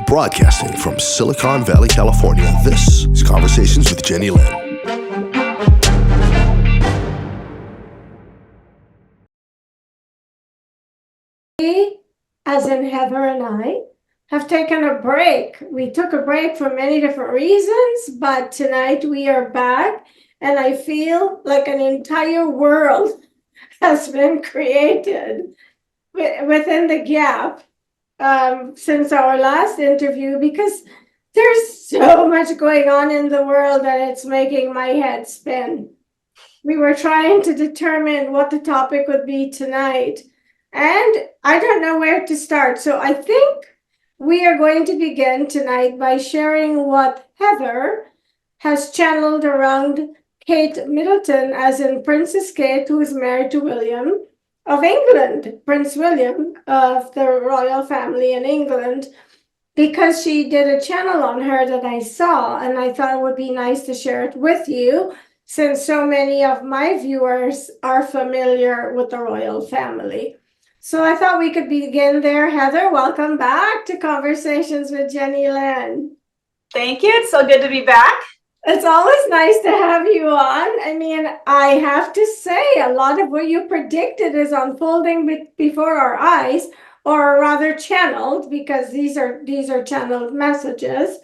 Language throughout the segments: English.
Broadcasting from Silicon Valley, California, this is Conversations with Jennylyn. We, as in Heather and I, have taken a break. We took a break for many different reasons, but tonight we are back, and I feel like an entire world has been created within the gap since our last interview, because there's so much going on in the world that it's making my head spin. We were trying to determine what the topic would be tonight, and I don't know where to start. So I think we are going to begin tonight by sharing what Heather has channeled around Kate Middleton, as in Princess Kate, who is married to William of England, Prince William of the royal family in England, because she did a channel on her that I saw, and I thought it would be nice to share it with you, since so many of my viewers are familiar with the royal family. So I thought we could begin there. Heather, welcome back to Conversations with Jennylyn. Thank you. It's so good to be back. It's always nice to have you on. I mean, I have to say, a lot of what you predicted is unfolding before our eyes, or rather channeled, because these are channeled messages,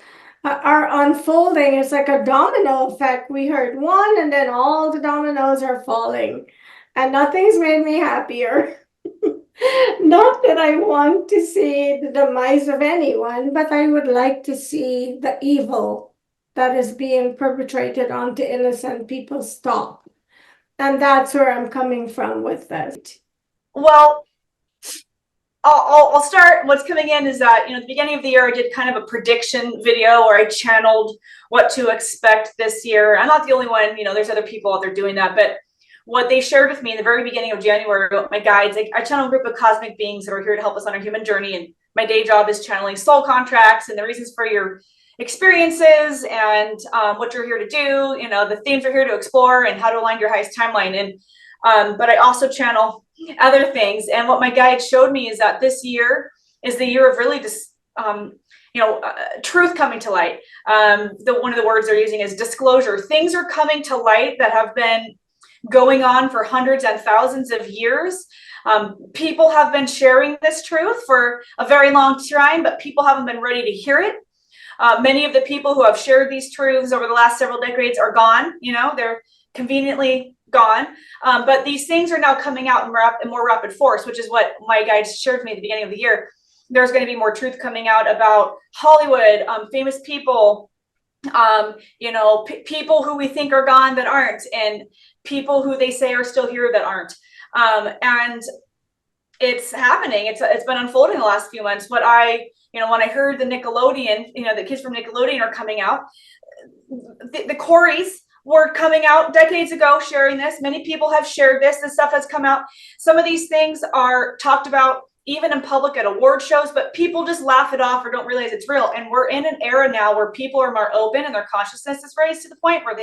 are unfolding. It's like a domino effect. We heard one, and then all the dominoes are falling, and nothing's made me happier. Not that I want to see the demise of anyone, but I would like to see the evil that is being perpetrated onto innocent people stop. And that's where I'm coming from with this. Well, I'll start. What's coming in is that, at the beginning of the year, I did kind of a prediction video where I channeled what to expect this year. I'm not the only one, there's other people out there doing that, but what they shared with me in the very beginning of January, my guides, I channel a group of cosmic beings that are here to help us on our human journey. And my day job is channeling soul contracts and the reasons for your experiences and what you're here to do, the themes you're here to explore and how to align your highest timeline. And but I also channel other things. And what my guide showed me is that this year is the year of really just truth coming to light. One of the words they're using is disclosure. Things are coming to light that have been going on for hundreds and thousands of years. People have been sharing this truth for a very long time, but people haven't been ready to hear it. Many of the people who have shared these truths over the last several decades are gone. They're conveniently gone. But these things are now coming out in more rapid force, which is what my guides shared with me at the beginning of the year. There's going to be more truth coming out about Hollywood, famous people, people who we think are gone that aren't, and people who they say are still here that aren't. And it's happening. It's been unfolding the last few months. When I heard the Nickelodeon, the kids from Nickelodeon are coming out, the Coreys were coming out decades ago sharing this. Many people have shared this. This stuff has come out. Some of these things are talked about even in public at award shows, but people just laugh it off or don't realize it's real. And we're in an era now where people are more open and their consciousness is raised to the point where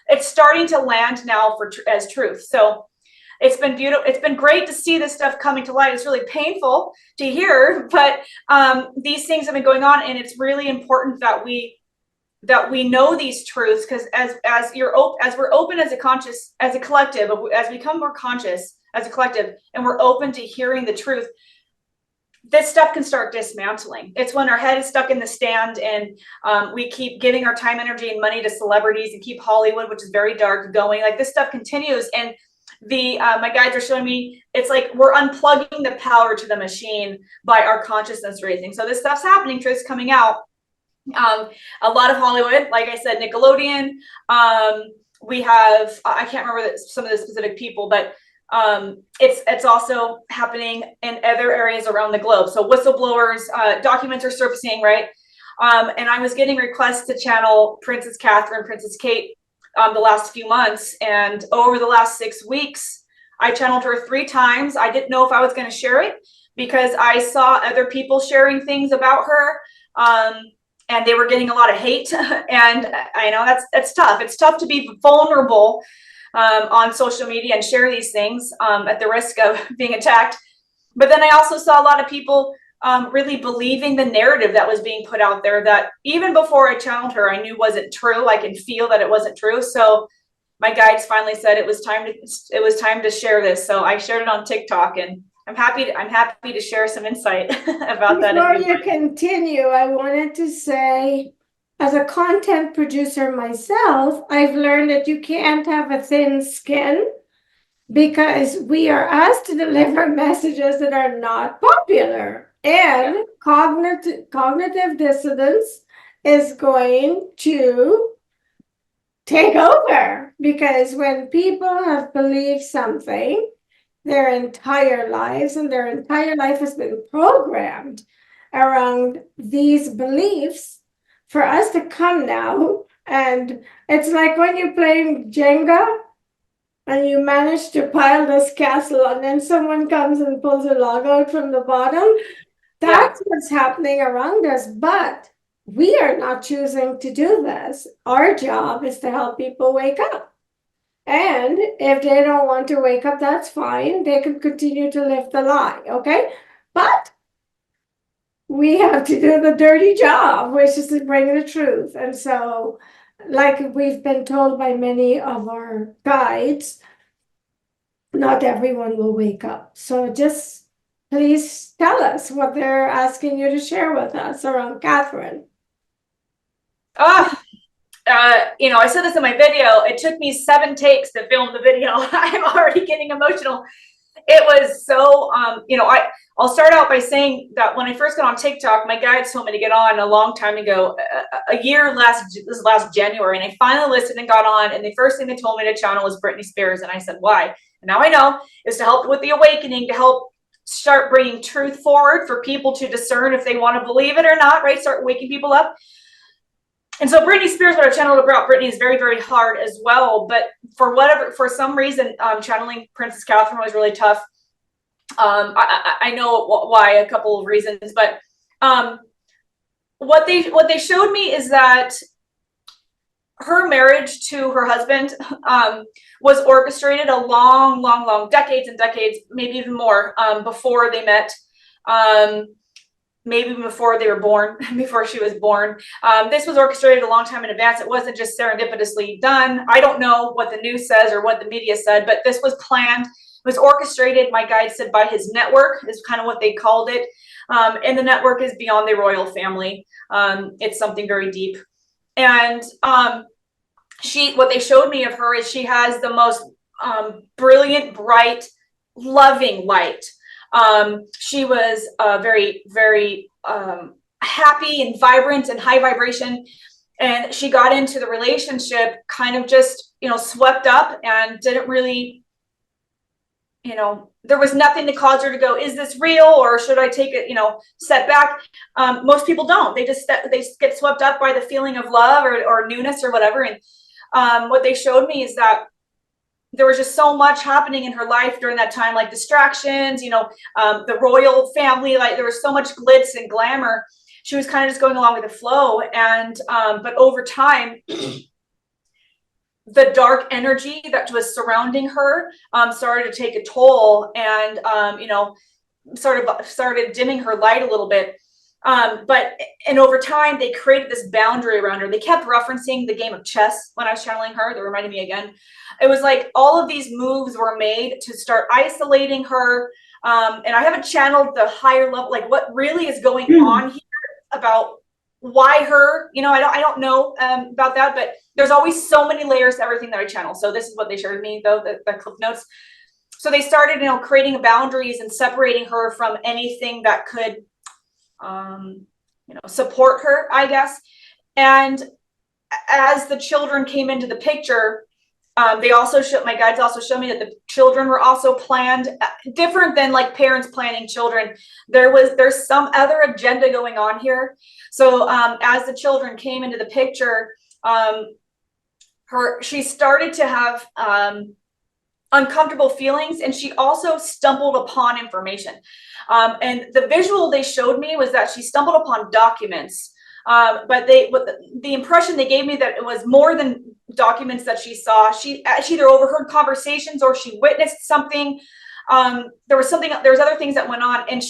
it's starting to land now as truth. So it's been beautiful. It's been great to see this stuff coming to light. It's really painful to hear, but these things have been going on, and it's really important that we know these truths, because as we're open as a collective, as we become more conscious as a collective, and we're open to hearing the truth, this stuff can start dismantling. It's when our head is stuck in the stand and we keep giving our time, energy, and money to celebrities and keep Hollywood, which is very dark, going. Like, this stuff continues, and my guides are showing me it's like we're unplugging the power to the machine by our consciousness raising. So this stuff's happening, truth's coming out. A lot of Hollywood, like I said, Nickelodeon. We have, I can't remember some of the specific people, but it's also happening in other areas around the globe. So whistleblowers, documents are surfacing, right? And I was getting requests to channel Princess Catherine, Princess Kate, the last few months. And over the last 6 weeks, I channeled her 3 times. I didn't know if I was going to share it because I saw other people sharing things about her. And they were getting a lot of hate. And I know that's tough. It's tough to be vulnerable on social media and share these things at the risk of being attacked. But then I also saw a lot of people really believing the narrative that was being put out there that even before I channeled her, I knew wasn't true. I can feel that it wasn't true. So my guides finally said it was time to share this. So I shared it on TikTok, and I'm happy to share some insight about that. Before you continue, I wanted to say, as a content producer myself, I've learned that you can't have a thin skin because we are asked to deliver messages that are not popular. And cognitive dissonance is going to take over, because when people have believed something their entire lives, and their entire life has been programmed around these beliefs, for us to come now, and it's like when you're playing Jenga and you manage to pile this castle, and then someone comes and pulls a log out from the bottom. That's what's happening around us. But we are not choosing to do this. Our job is to help people wake up. And if they don't want to wake up, that's fine. They can continue to live the lie, okay? But we have to do the dirty job, which is to bring the truth. And so, like we've been told by many of our guides, not everyone will wake up. So just please tell us what they're asking you to share with us around Catherine. I said this in my video. It took me 7 takes to film the video. I'm already getting emotional. It was so, I'll start out by saying that when I first got on TikTok, my guides told me to get on a long time ago, this was last January, and I finally listened and got on, and the first thing they told me to channel was Britney Spears, and I said, why? And now I know it's to help with the awakening, to help start bringing truth forward for people to discern if they want to believe it or not, right? Start waking people up. And so Britney Spears, what I've channeled about Britney is very, very hard as well. But for some reason, channeling Princess Catherine was really tough. I know why, a couple of reasons, but what they showed me is that her marriage to her husband was orchestrated a long decades and decades, maybe even more, before they met. Maybe before they were born, before she was born. This was orchestrated a long time in advance. It wasn't just serendipitously done. I don't know what the news says or what the media said, but this was planned. It was orchestrated, my guide said, by his network, is kind of what they called it. And the network is beyond the royal family. It's something very deep. And what they showed me of her is she has the most brilliant, bright, loving light. She was very, very happy and vibrant and high vibration. And she got into the relationship kind of just, swept up and didn't really, there was nothing that caused her to go, is this real, or should I take it, step back? Most people don't. They get swept up by the feeling of love or newness or whatever. And what they showed me is that there was just so much happening in her life during that time, like distractions, the royal family, like there was so much glitz and glamour. She was kind of just going along with the flow. And, but over time, the dark energy that was surrounding her started to take a toll, and, sort of started dimming her light a little bit. And over time, they created this boundary around her. They kept referencing the game of chess when I was channeling her. That reminded me again. It was like all of these moves were made to start isolating her. And I haven't channeled the higher level, like what really is going on here about why her, I don't know about that, but there's always so many layers to everything that I channel. So this is what they shared me, though, the clip notes. So they started, creating boundaries and separating her from anything that could, support her, I guess. And as the children came into the picture, my guides also showed me that the children were also planned different than like parents planning children. There's some other agenda going on here. So as the children came into the picture, she started to have uncomfortable feelings, and she also stumbled upon information. And the visual they showed me was that she stumbled upon documents. But the impression they gave me that it was more than documents that she saw. She either overheard conversations or she witnessed something. There was other things that went on. And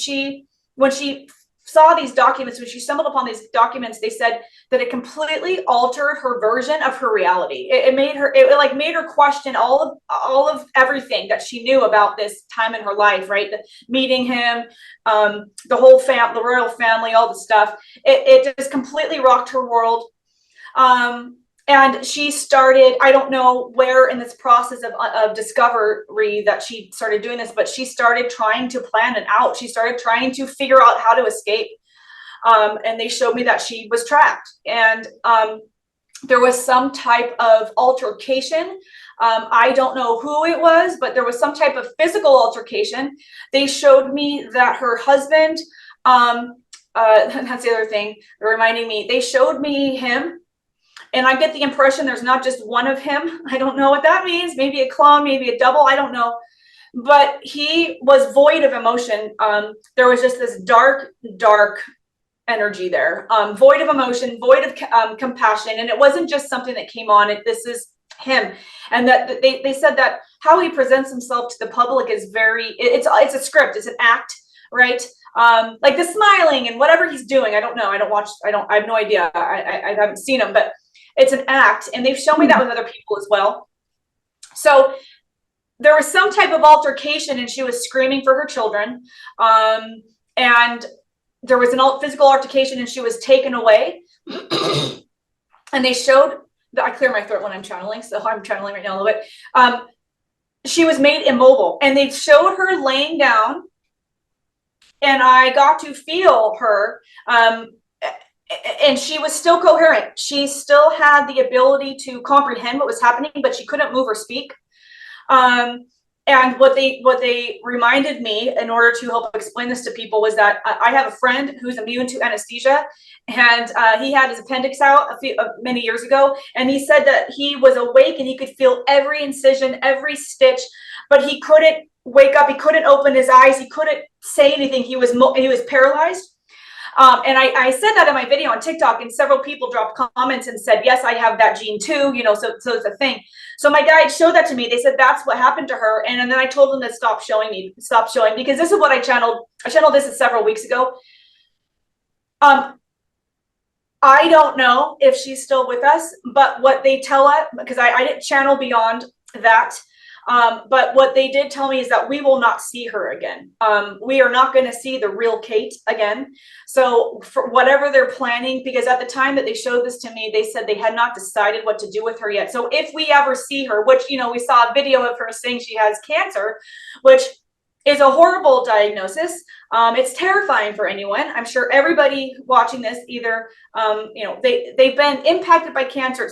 when she saw these documents, when she stumbled upon these documents, they said that it completely altered her version of her reality. It made her, it like made her question all of everything that she knew about this time in her life, right? Meeting him, the whole the royal family, all the stuff. It just completely rocked her world. And she started, I don't know where in this process of discovery that she started doing this, but she started trying to plan it out. She started trying to figure out how to escape. And they showed me that she was trapped. And there was some type of altercation. I don't know who it was, but there was some type of physical altercation. They showed me that her husband, that's the other thing they're reminding me, they showed me him. And I get the impression there's not just one of him. I don't know what that means. Maybe a clone, maybe a double. I don't know. But he was void of emotion. There was just this dark energy there. Void of emotion, void of compassion. And it wasn't just something that came on. This is him. And that they said that how he presents himself to the public is it's a script. It's an act, right? Like the smiling and whatever he's doing. I don't know. I have no idea. I haven't seen him, but it's an act, and they've shown me that with other people as well. So there was some type of altercation, and she was screaming for her children. And there was an physical altercation, and she was taken away. And they showed that I clear my throat when I'm channeling, so I'm channeling right now a little bit. She was made immobile, and they showed her laying down, and I got to feel her. And she was still coherent. She still had the ability to comprehend what was happening, but she couldn't move or speak. And what they reminded me in order to help explain this to people was that I have a friend who's immune to anesthesia, and he had his appendix out many years ago. And he said that he was awake and he could feel every incision, every stitch, but he couldn't wake up. He couldn't open his eyes. He couldn't say anything. He was paralyzed. And I said that in my video on TikTok, and several people dropped comments and said, yes, I have that gene too, so it's a thing. So my guide showed that to me. They said that's what happened to her. And then I told them to stop showing, because this is what I channeled. I channeled this several weeks ago. I don't know if she's still with us, but what they tell us, because I didn't channel beyond that. But what they did tell me is that we will not see her again. We are not going to see the real Kate again. So for whatever they're planning, because at the time that they showed this to me, they said they had not decided what to do with her yet. So if we ever see her, which, we saw a video of her saying she has cancer, which is a horrible diagnosis. It's terrifying for anyone. I'm sure everybody watching this either, they've been impacted by cancer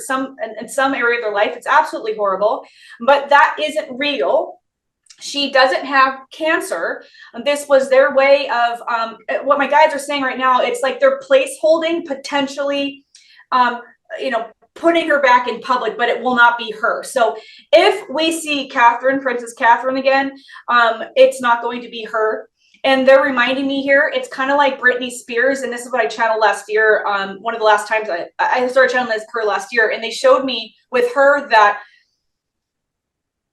in some area of their life. It's absolutely horrible, but that isn't real. She doesn't have cancer. This was their way of what my guides are saying right now. It's like they're place holding, potentially, putting her back in public, but it will not be her. So if we see Princess Catherine again, it's not going to be her. And they're reminding me here, it's kind of like Britney Spears. And this is what I channeled last year. One of the last times I started channeling her last year, and they showed me with her that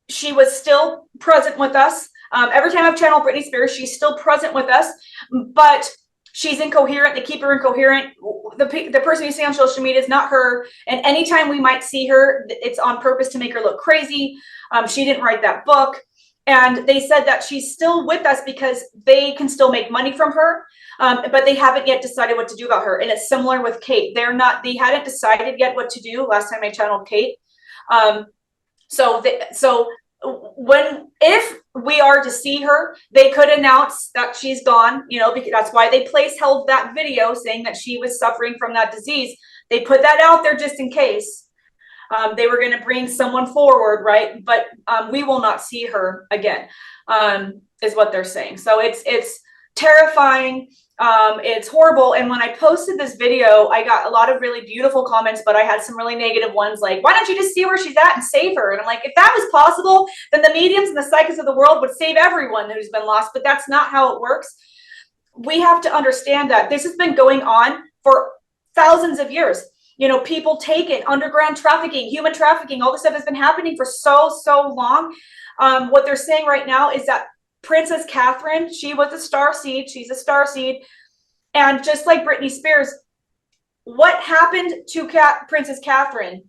she was still present with us. Every time I've channeled Britney Spears, she's still present with us, but she's incoherent. They keep her incoherent. The person you see on social media is not her. And anytime we might see her, it's on purpose to make her look crazy. She didn't write that book. And they said that she's still with us because they can still make money from her. But they haven't yet decided what to do about her. And it's similar with Kate. They hadn't decided yet what to do last time I channeled Kate. If we are to see her, they could announce that she's gone, because that's why they held that video saying that she was suffering from that disease. They put that out there just in case. They were going to bring someone forward, right? But we will not see her again, is what they're saying. So it's terrifying. It's horrible. And when I posted this video, I got a lot of really beautiful comments, but I had some really negative ones like, why don't you just see where she's at and save her? And I'm like, if that was possible, then the mediums and the psychics of the world would save everyone who's been lost. But that's not how it works. We have to understand that this has been going on for thousands of years. People taken, underground trafficking, human trafficking, all this stuff has been happening for so long. What they're saying right now is that Princess Catherine, she was a star seed. She's a star seed. And just like Britney Spears, what happened to Princess Catherine?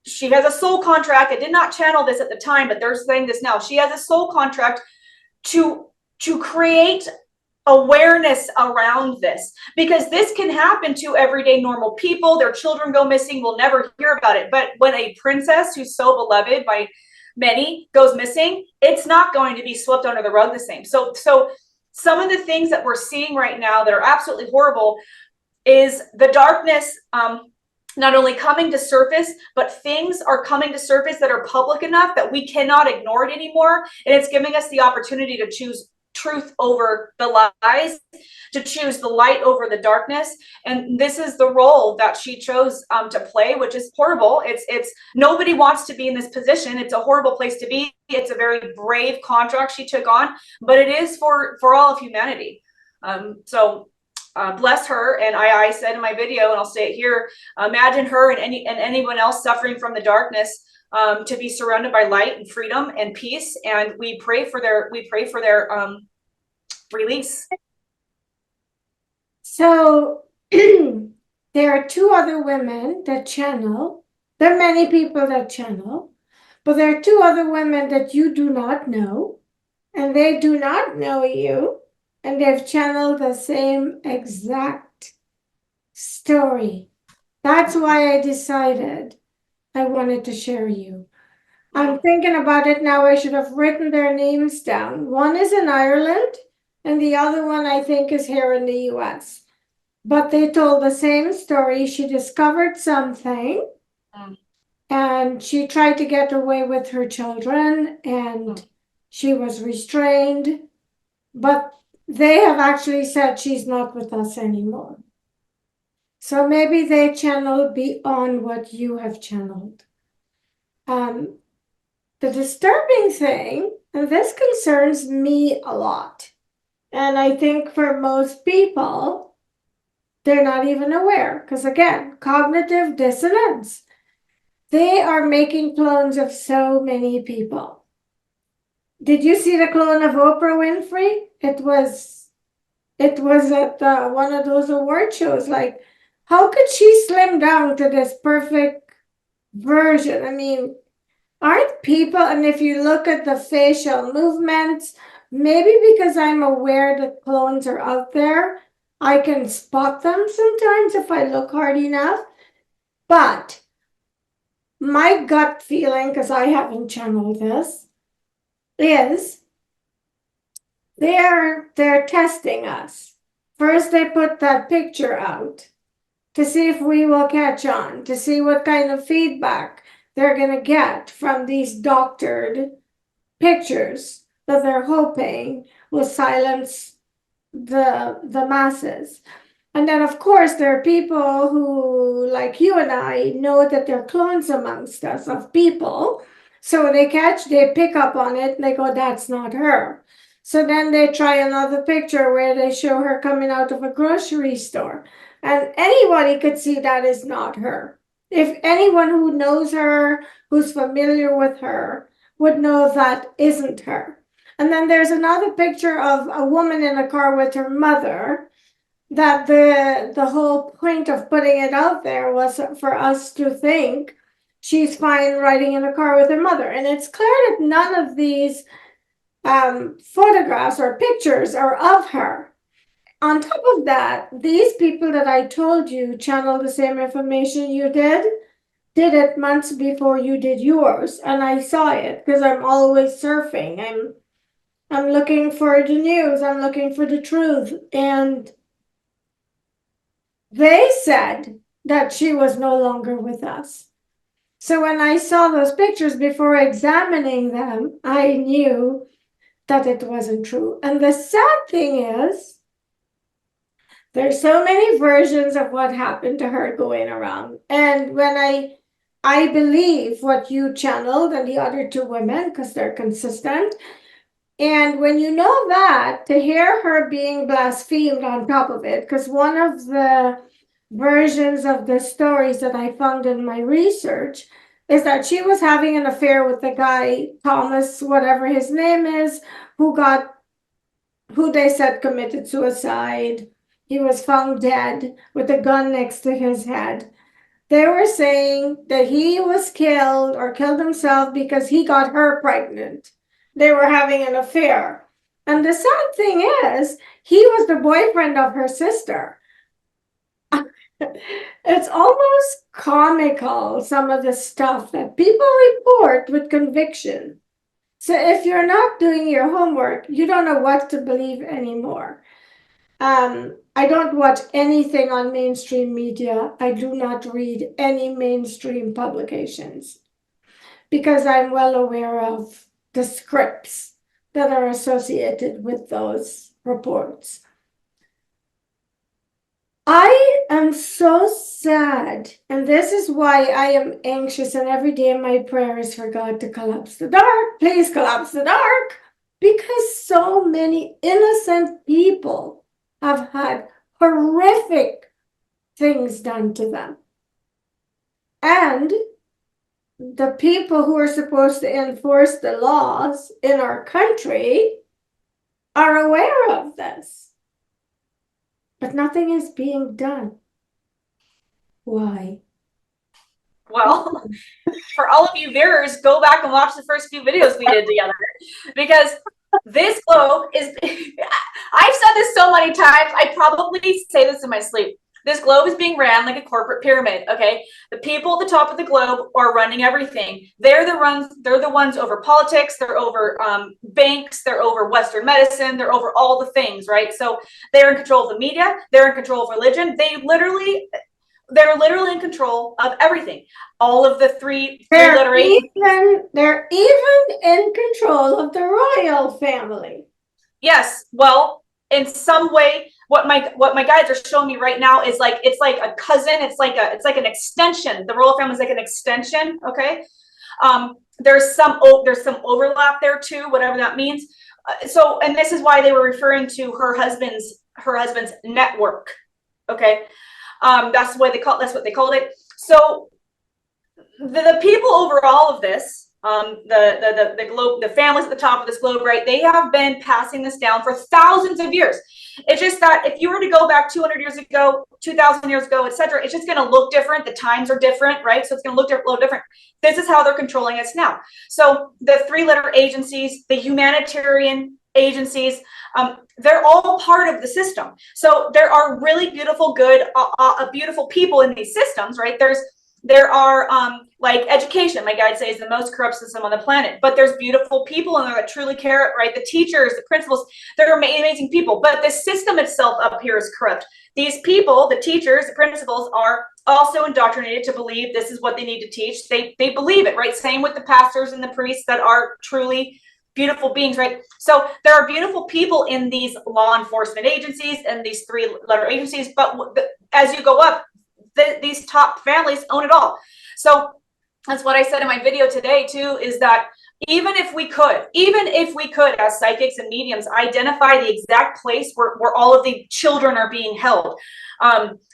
She has a soul contract. I did not channel this at the time, but they're saying this now. She has a soul contract to create awareness around this, because this can happen to everyday normal people. Their children go missing, we'll never hear about it. But when a princess who's so beloved by many goes missing, it's not going to be swept under the rug the same. So some of the things that we're seeing right now that are absolutely horrible is the darkness, not only coming to surface, but things are coming to surface that are public enough that we cannot ignore it anymore. And it's giving us the opportunity to choose truth over the lies, to choose the light over the darkness. And this is the role that she chose to play, which is horrible. It's nobody wants to be in this position. It's a horrible place to be. It's a very brave contract she took on, but it is for all of humanity. Bless her. And I said in my video, and I'll say it here, imagine her and anyone else suffering from the darkness, to be surrounded by light and freedom and peace. And we pray for their release. So there are two other women that channel. There are many people that channel, but there are two other women that you do not know, and they do not know you, and they've channeled the same exact story. That's why I decided I wanted to share you. I'm thinking about it now. I should have written their names down. One is in Ireland, and the other one I think is here in the US. But they told the same story. She discovered something, and she tried to get away with her children, and she was restrained. But they have actually said she's not with us anymore. So maybe they channeled beyond what you have channeled. The disturbing thing, and this concerns me a lot, and I think for most people, they're not even aware, because again, cognitive dissonance. They are making clones of so many people. Did you see the clone of Oprah Winfrey? It was at one of those award shows. Like, how could she slim down to this perfect version? I mean, aren't people, and if you look at the facial movements, maybe because I'm aware that clones are out there, I can spot them sometimes if I look hard enough. But my gut feeling, because I haven't channeled this, is they're testing us. First, they put that picture out to see if we will catch on, to see what kind of feedback they're going to get from these doctored pictures that they're hoping will silence the masses. And then, of course, there are people who, like you and I, know that there are clones amongst us of people. So they pick up on it, and they go, that's not her. So then they try another picture where they show her coming out of a grocery store. And anybody could see that is not her. If anyone who knows her, who's familiar with her, would know that isn't her. And then there's another picture of a woman in a car with her mother, that the whole point of putting it out there was for us to think she's fine riding in a car with her mother. And it's clear that none of these photographs or pictures are of her. On top of that, these people that I told you channel the same information you did it months before you did yours. And I saw it because I'm always surfing. I'm looking for the news. I'm looking for the truth. And they said that she was no longer with us. So when I saw those pictures before examining them, I knew that it wasn't true. And the sad thing is, there's so many versions of what happened to her going around. And when I believe what you channeled and the other two women, because they're consistent. And when you know that, to hear her being blasphemed on top of it, because one of the versions of the stories that I found in my research is that she was having an affair with the guy, Thomas, whatever his name is, who who they said committed suicide. He was found dead with a gun next to his head. They were saying that he was killed or killed himself because he got her pregnant. They were having an affair. And the sad thing is, he was the boyfriend of her sister. It's almost comical, some of the stuff that people report with conviction. So if you're not doing your homework, you don't know what to believe anymore. I don't watch anything on mainstream media. I do not read any mainstream publications because I'm well aware of the scripts that are associated with those reports. I am so sad, and this is why I am anxious, and every day my prayer is for God to collapse the dark. Please collapse the dark, because so many innocent people have had horrific things done to them. And the people who are supposed to enforce the laws in our country are aware of this. But nothing is being done. Why? Well, for all of you viewers, go back and watch the first few videos we did together, because this globe is, I've said this so many times, I probably say this in my sleep. This globe is being ran like a corporate pyramid, okay? The people at the top of the globe are running everything. They're the ones over politics, they're over banks, they're over Western medicine, they're over all the things, right? So they're in control of the media, they're in control of religion. They're literally in control of everything. All of the three-letter they're even in control of the royal family. Yes, well, in some way, what my guides are showing me right now is like, it's like a cousin, it's like an extension. The royal family is like an extension, okay? There's some overlap there too, whatever that means. So, and this is why they were referring to her husband's network, okay? That's what they called it. So the people over all of this, the globe, the families at the top of this globe, right? They have been passing this down for thousands of years. It's just that if you were to go back 200 years ago, 2,000 years ago, etc., it's just going to look different. The times are different, right? So it's going to look a little different. This is how they're controlling us now. So the three-letter agencies, the humanitarian agencies, they're all part of the system. So there are really beautiful, beautiful people in these systems, right? There are like education, my guide says, the most corrupt system on the planet, but there's beautiful people in there that truly care, right? The teachers, the principals, they're amazing people, but the system itself up here is corrupt. These people, the teachers, the principals, are also indoctrinated to believe this is what they need to teach. They believe it, right? Same with the pastors and the priests that are truly beautiful beings, right? So there are beautiful people in these law enforcement agencies and these three-letter agencies, but as you go up, these top families own it all. So that's what I said in my video today too, is that even if we could as psychics and mediums identify the exact place where all of the children are being held,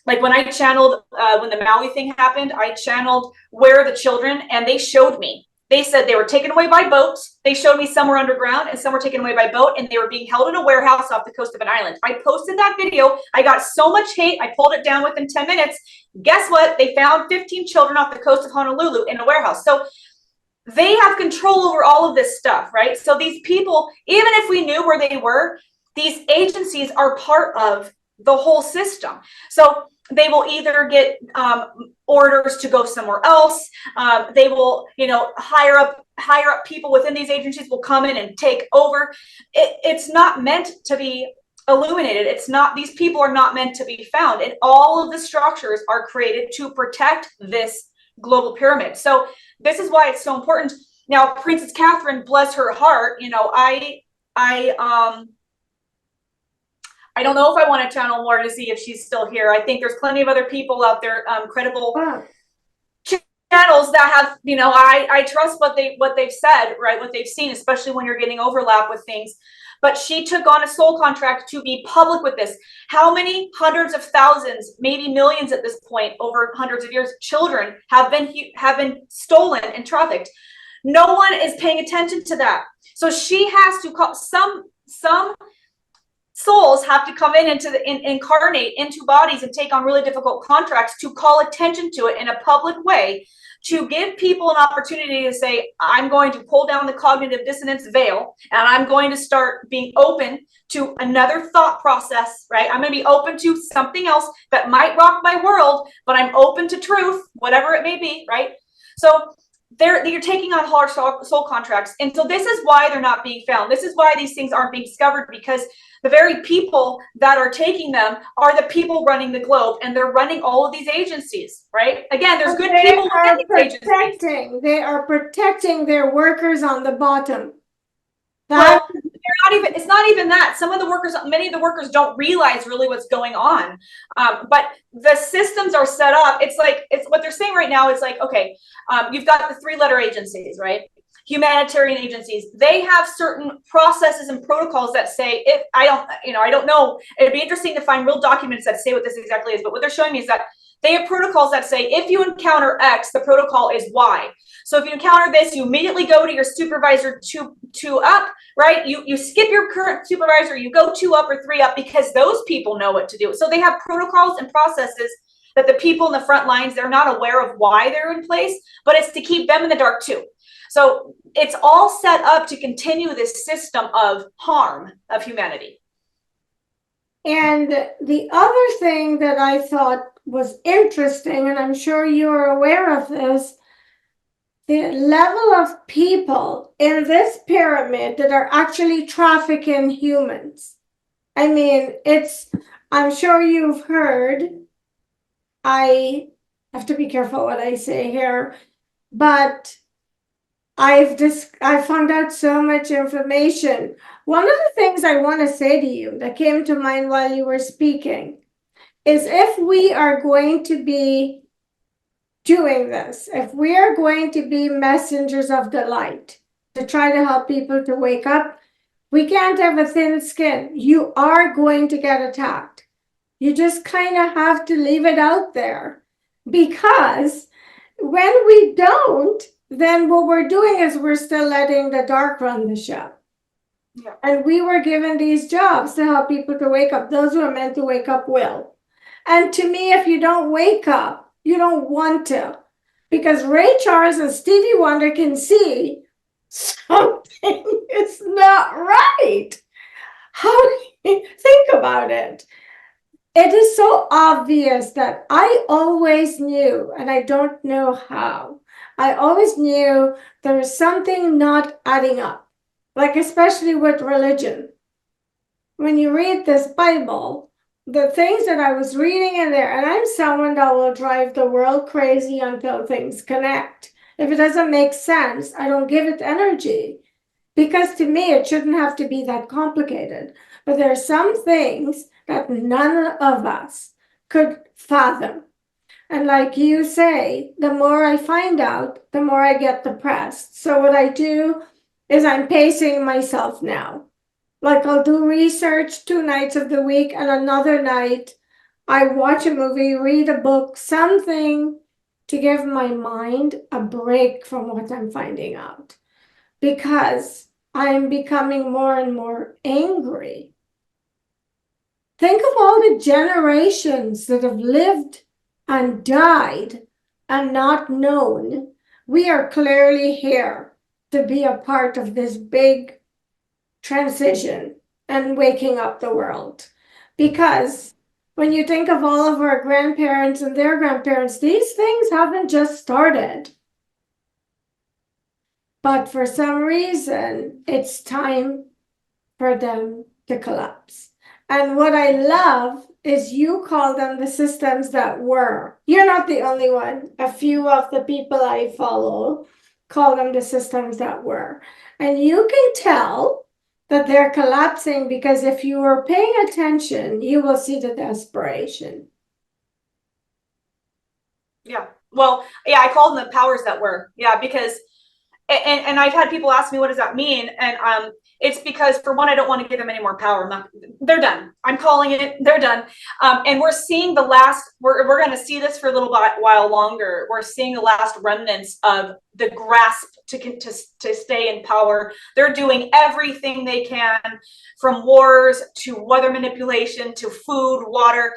like when I channeled when the Maui thing happened, I channeled where the children, and they showed me. They said they were taken away by boats. They showed me some were underground and some were taken away by boat, and they were being held in a warehouse off the coast of an island. I posted that video. I got so much hate. I pulled it down within 10 minutes. Guess what? They found 15 children off the coast of Honolulu in a warehouse. So they have control over all of this stuff, right? So these people, even if we knew where they were, these agencies are part of the whole system. So they will either get orders to go somewhere else. They will, hire up people within these agencies will come in and take over. It's not meant to be illuminated. It's not, these people are not meant to be found. And all of the structures are created to protect this global pyramid. So this is why it's so important. Now, Princess Catherine, bless her heart, I don't know if I want to channel more to see if she's still here. I think there's plenty of other people out there, credible channels that have, I trust what they've said, right? What they've seen, especially when you're getting overlap with things. But she took on a soul contract to be public with this. How many hundreds of thousands, maybe millions at this point, over hundreds of years, children have been stolen and trafficked? No one is paying attention to that. So she has to call some souls have to come incarnate into bodies and take on really difficult contracts to call attention to it in a public way, to give people an opportunity to say, I'm going to pull down the cognitive dissonance veil, and I'm going to start being open to another thought process, right? I'm going to be open to something else that might rock my world, but I'm open to truth, whatever it may be, right? So you're taking on hard soul contracts. And so this is why they're not being found. This is why these things aren't being discovered, because the very people that are taking them are the people running the globe, and they're running all of these agencies, right? Again, there's good people within these agencies. They are protecting their workers on the bottom. Well, it's not even that. Many of the workers don't realize really what's going on. But the systems are set up. It's what they're saying right now is like, okay, you've got the 3-letter agencies, right? Humanitarian agencies. They have certain processes and protocols that say, if I don't know, it'd be interesting to find real documents that say what this exactly is. But what they're showing me is that they have protocols that say, if you encounter X, the protocol is Y. So if you encounter this, you immediately go to your supervisor two up, right? You skip your current supervisor, you go 2 up or 3 up, because those people know what to do. So they have protocols and processes that the people in the front lines, they're not aware of why they're in place, but it's to keep them in the dark too. So it's all set up to continue this system of harm of humanity. And the other thing that I thought was interesting, and I'm sure you're aware of this, the level of people in this pyramid that are actually trafficking humans. I mean, I'm sure you've heard, I have to be careful what I say here, but I found out so much information. One of the things I want to say to you that came to mind while you were speaking is, if we are going to be doing this, if we are going to be messengers of the light to try to help people to wake up, we can't have a thin skin. You are going to get attacked. You just kind of have to leave it out there, because when we don't, then what we're doing is we're still letting the dark run the show. Yeah. And we were given these jobs to help people to wake up. Those who are meant to wake up will. And to me, if you don't wake up, you don't want to. Because Ray Charles and Stevie Wonder can see something is not right. How do you think about it? It is so obvious that I always knew, and I don't know how, I always knew there was something not adding up, like especially with religion. When you read this Bible, the things that I was reading in there, and I'm someone that will drive the world crazy until things connect. If it doesn't make sense, I don't give it energy, because to me, it shouldn't have to be that complicated. But there are some things that none of us could fathom. And like you say, the more I find out, the more I get depressed. So what I do is I'm pacing myself now. Like, I'll do research 2 nights of the week, and another night I watch a movie, read a book, something to give my mind a break from what I'm finding out. Because I'm becoming more and more angry. Think of all the generations that have lived and died and not known. We are clearly here to be a part of this big transition and waking up the world. Because when you think of all of our grandparents and their grandparents, these things haven't just started. But for some reason, it's time for them to collapse. And what I love is you call them the systems that were. You're not the only one. A few of the people I follow call them the systems that were. And you can tell that they're collapsing, because if you were paying attention, you will see the desperation. Yeah. Well, yeah, I call them the powers that were. Yeah, because and I've had people ask me, what does that mean? And it's because, for one, I don't want to give them any more power. They're done. I'm calling it. They're done. And we're seeing the last. We're going to see this for a little while longer. We're seeing the last remnants of the grasp to stay in power. They're doing everything they can, from wars to weather manipulation to food, water.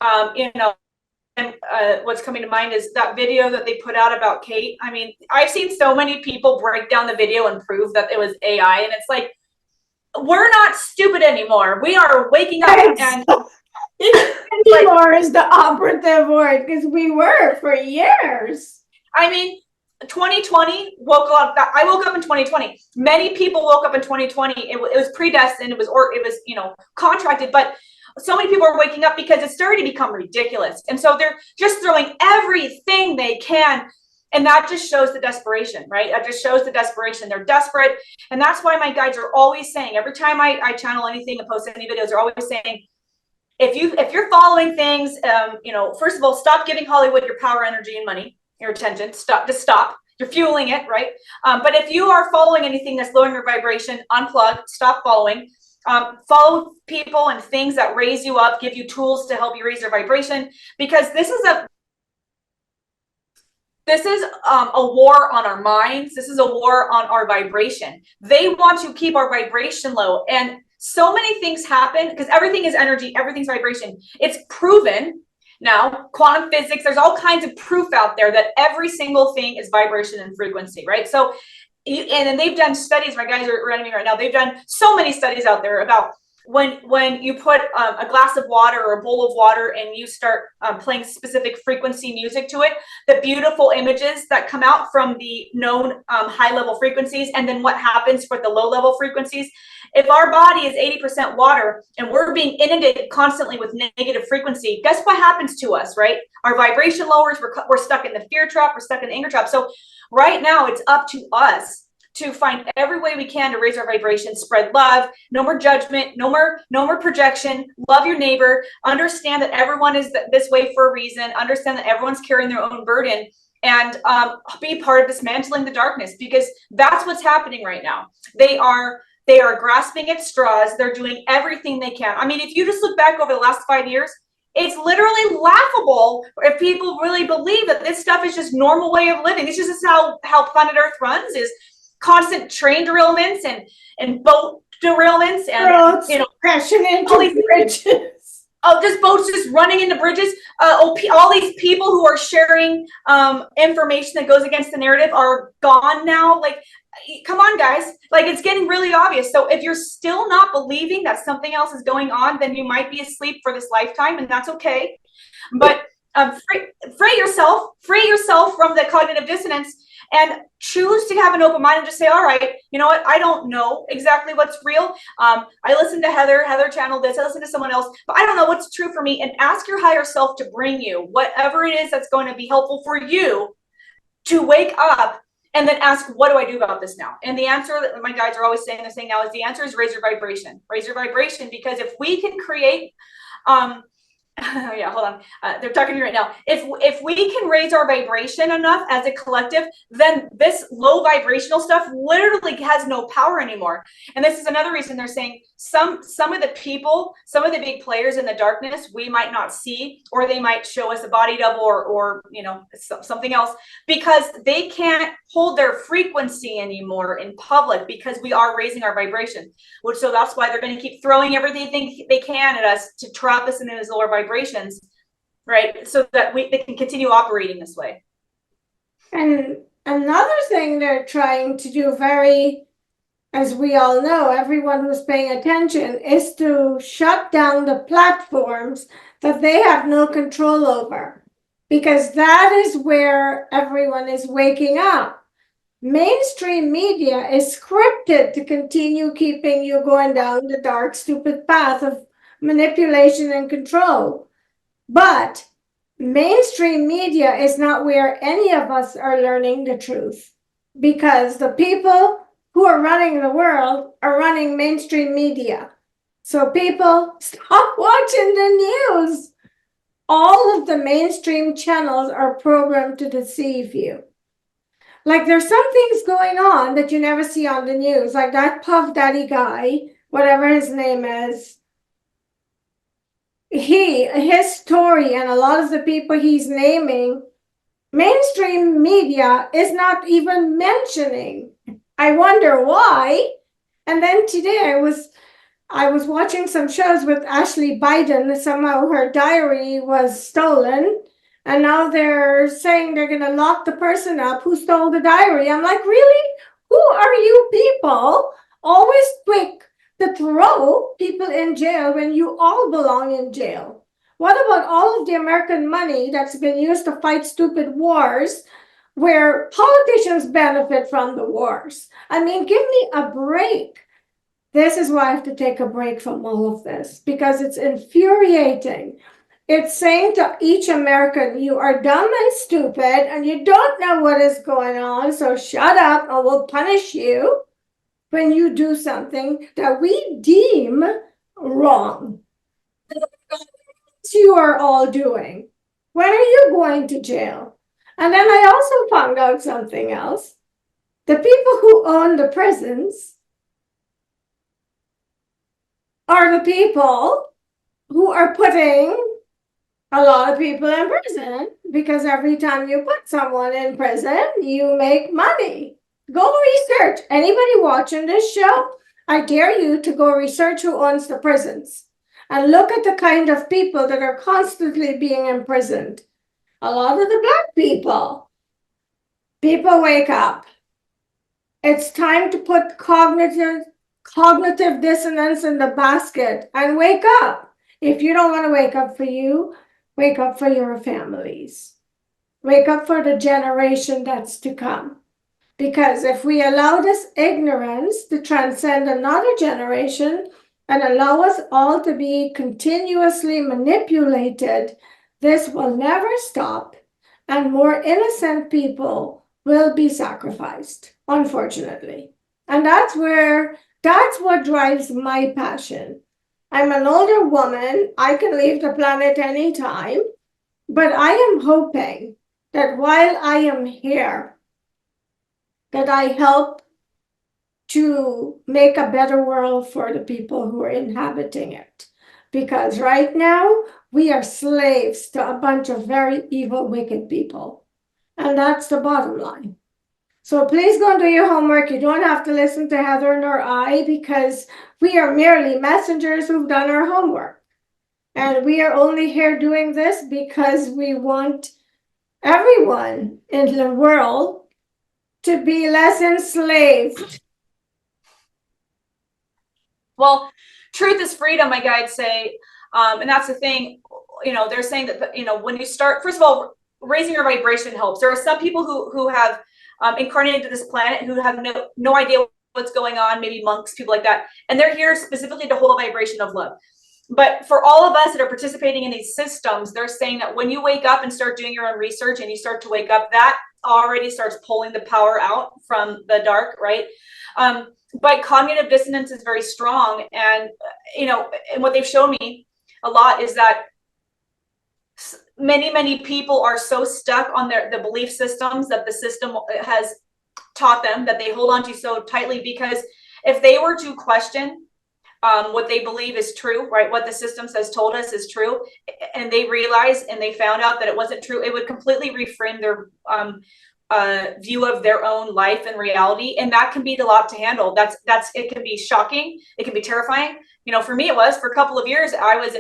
And what's coming to mind is that video that they put out about Kate. I mean, I've seen so many people break down the video and prove that it was AI, and it's like, we're not stupid anymore. We are waking up, and anymore is the operative word, because we were for years. I mean, 2020 woke up. I woke up in 2020. Many people woke up in 2020. It was predestined. It was contracted, but so many people are waking up because it's starting to become ridiculous. And so they're just throwing everything they can. And that just shows the desperation, right? That just shows the desperation. They're desperate. And that's why my guides are always saying, every time I channel anything and post any videos, they're always saying, if you're following things, first of all, stop giving Hollywood your power, energy, and money, your attention. Stop. You're fueling it, right? But if you are following anything that's lowering your vibration, unplug, stop following. Follow people and things that raise you up, give you tools to help you raise your vibration, because this is a war on our minds. This is a war on our vibration. They want to keep our vibration low, and so many things happen because everything is energy, everything's vibration. It's proven now, quantum physics, there's all kinds of proof out there that every single thing is vibration and frequency, right? So and then they've done studies, my guys are running me right now, they've done so many studies out there about when you put a glass of water or a bowl of water and you start playing specific frequency music to it, the beautiful images that come out from the known high level frequencies, and then what happens for the low level frequencies. If our body is 80% water and we're being inundated constantly with negative frequency, guess what happens to us, right? Our vibration lowers, we're stuck in the fear trap, we're stuck in the anger trap. So right now it's up to us to find every way we can to raise our vibration, spread love, no more judgment, no more projection, love your neighbor, understand that everyone is this way for a reason, understand that everyone's carrying their own burden, and be part of dismantling the darkness, because that's what's happening right now. They are grasping at straws. They're doing everything they can. I mean, if you just look back over the last 5 years, it's literally laughable if people really believe that this stuff is just normal way of living. This is just how planet Earth runs, is constant train derailments and boat derailments and crashing into bridges. Oh, just boats just running into bridges. All these people who are sharing information that goes against the narrative are gone now. Like, come on, guys. Like, it's getting really obvious. So if you're still not believing that something else is going on, then you might be asleep for this lifetime, and that's okay. But free yourself from the cognitive dissonance and choose to have an open mind and just say, all right, you know what? I don't know exactly what's real. I listened to Heather channeled this, I listened to someone else, but I don't know what's true for me. And ask your higher self to bring you whatever it is that's going to be helpful for you to wake up, and then ask, what do I do about this now? And the answer that my guides are always saying, they're saying now, is the answer is raise your vibration. Raise your vibration, because if we can create, yeah, hold on. They're talking to me right now. If we can raise our vibration enough as a collective, then this low vibrational stuff literally has no power anymore. And this is another reason they're saying some of the people, some of the big players in the darkness, we might not see, or they might show us a body double or something else, because they can't hold their frequency anymore in public, because we are raising our vibration. So that's why they're going to keep throwing everything they can at us to trap us in those lower vibrations, right? So that they can continue operating this way. And another thing they're trying to do, as we all know, everyone who's paying attention, is to shut down the platforms that they have no control over, because that is where everyone is waking up. Mainstream media is scripted to continue keeping you going down the dark, stupid path of manipulation and control. But mainstream media is not where any of us are learning the truth, because the people who are running the world are running mainstream media. So people, stop watching the news. All of the mainstream channels are programmed to deceive you. Like there's some things going on that you never see on the news, like that Puff Daddy guy, whatever his name is. His story and a lot of the people he's naming, mainstream media is not even mentioning. I wonder why. And then today I was watching some shows with Ashley Biden. Somehow her diary was stolen. And now they're saying they're going to lock the person up who stole the diary. I'm like, really? Who are you people? Always quick to throw people in jail when you all belong in jail. What about all of the American money that's been used to fight stupid wars where politicians benefit from the wars? I mean, give me a break. This is why I have to take a break from all of this because it's infuriating. It's saying to each American, you are dumb and stupid and you don't know what is going on, so shut up or we'll punish you when you do something that we deem wrong. You are all doing. When are you going to jail? And then I also found out something else. The people who own the prisons are the people who are putting a lot of people in prison because every time you put someone in prison, you make money. Go research. Anybody watching this show, I dare you to go research who owns the prisons and look at the kind of people that are constantly being imprisoned. A lot of the Black people. People wake up. It's time to put cognitive dissonance in the basket and wake up. If you don't want to wake up for you, wake up for your families. Wake up for the generation that's to come. Because if we allow this ignorance to transcend another generation and allow us all to be continuously manipulated, this will never stop, and more innocent people will be sacrificed, unfortunately. And that's what drives my passion. I'm an older woman. I can leave the planet anytime, but I am hoping that while I am here, that I help to make a better world for the people who are inhabiting it. Because right now, we are slaves to a bunch of very evil, wicked people. And that's the bottom line. So please go and do your homework. You don't have to listen to Heather nor I because we are merely messengers who've done our homework. And we are only here doing this because we want everyone in the world to be less enslaved. Well, truth is freedom, my guides say. And that's the thing, they're saying that, when you start, first of all, raising your vibration helps. There are some people who have incarnated to this planet who have no idea what's going on, maybe monks, people like that. And they're here specifically to hold a vibration of love. But for all of us that are participating in these systems, they're saying that when you wake up and start doing your own research and you start to wake up, that already starts pulling the power out from the dark, right? But cognitive dissonance is very strong. And, and what they've shown me a lot is that many people are so stuck on the belief systems that the system has taught them that they hold on to so tightly, because if they were to question what they believe is true, right? What the systems has told us is true, and they realized and they found out that it wasn't true, it would completely reframe their view of their own life and reality. And that can be a lot to handle. It can be shocking. It can be terrifying. For me, it was. For a couple of years, I was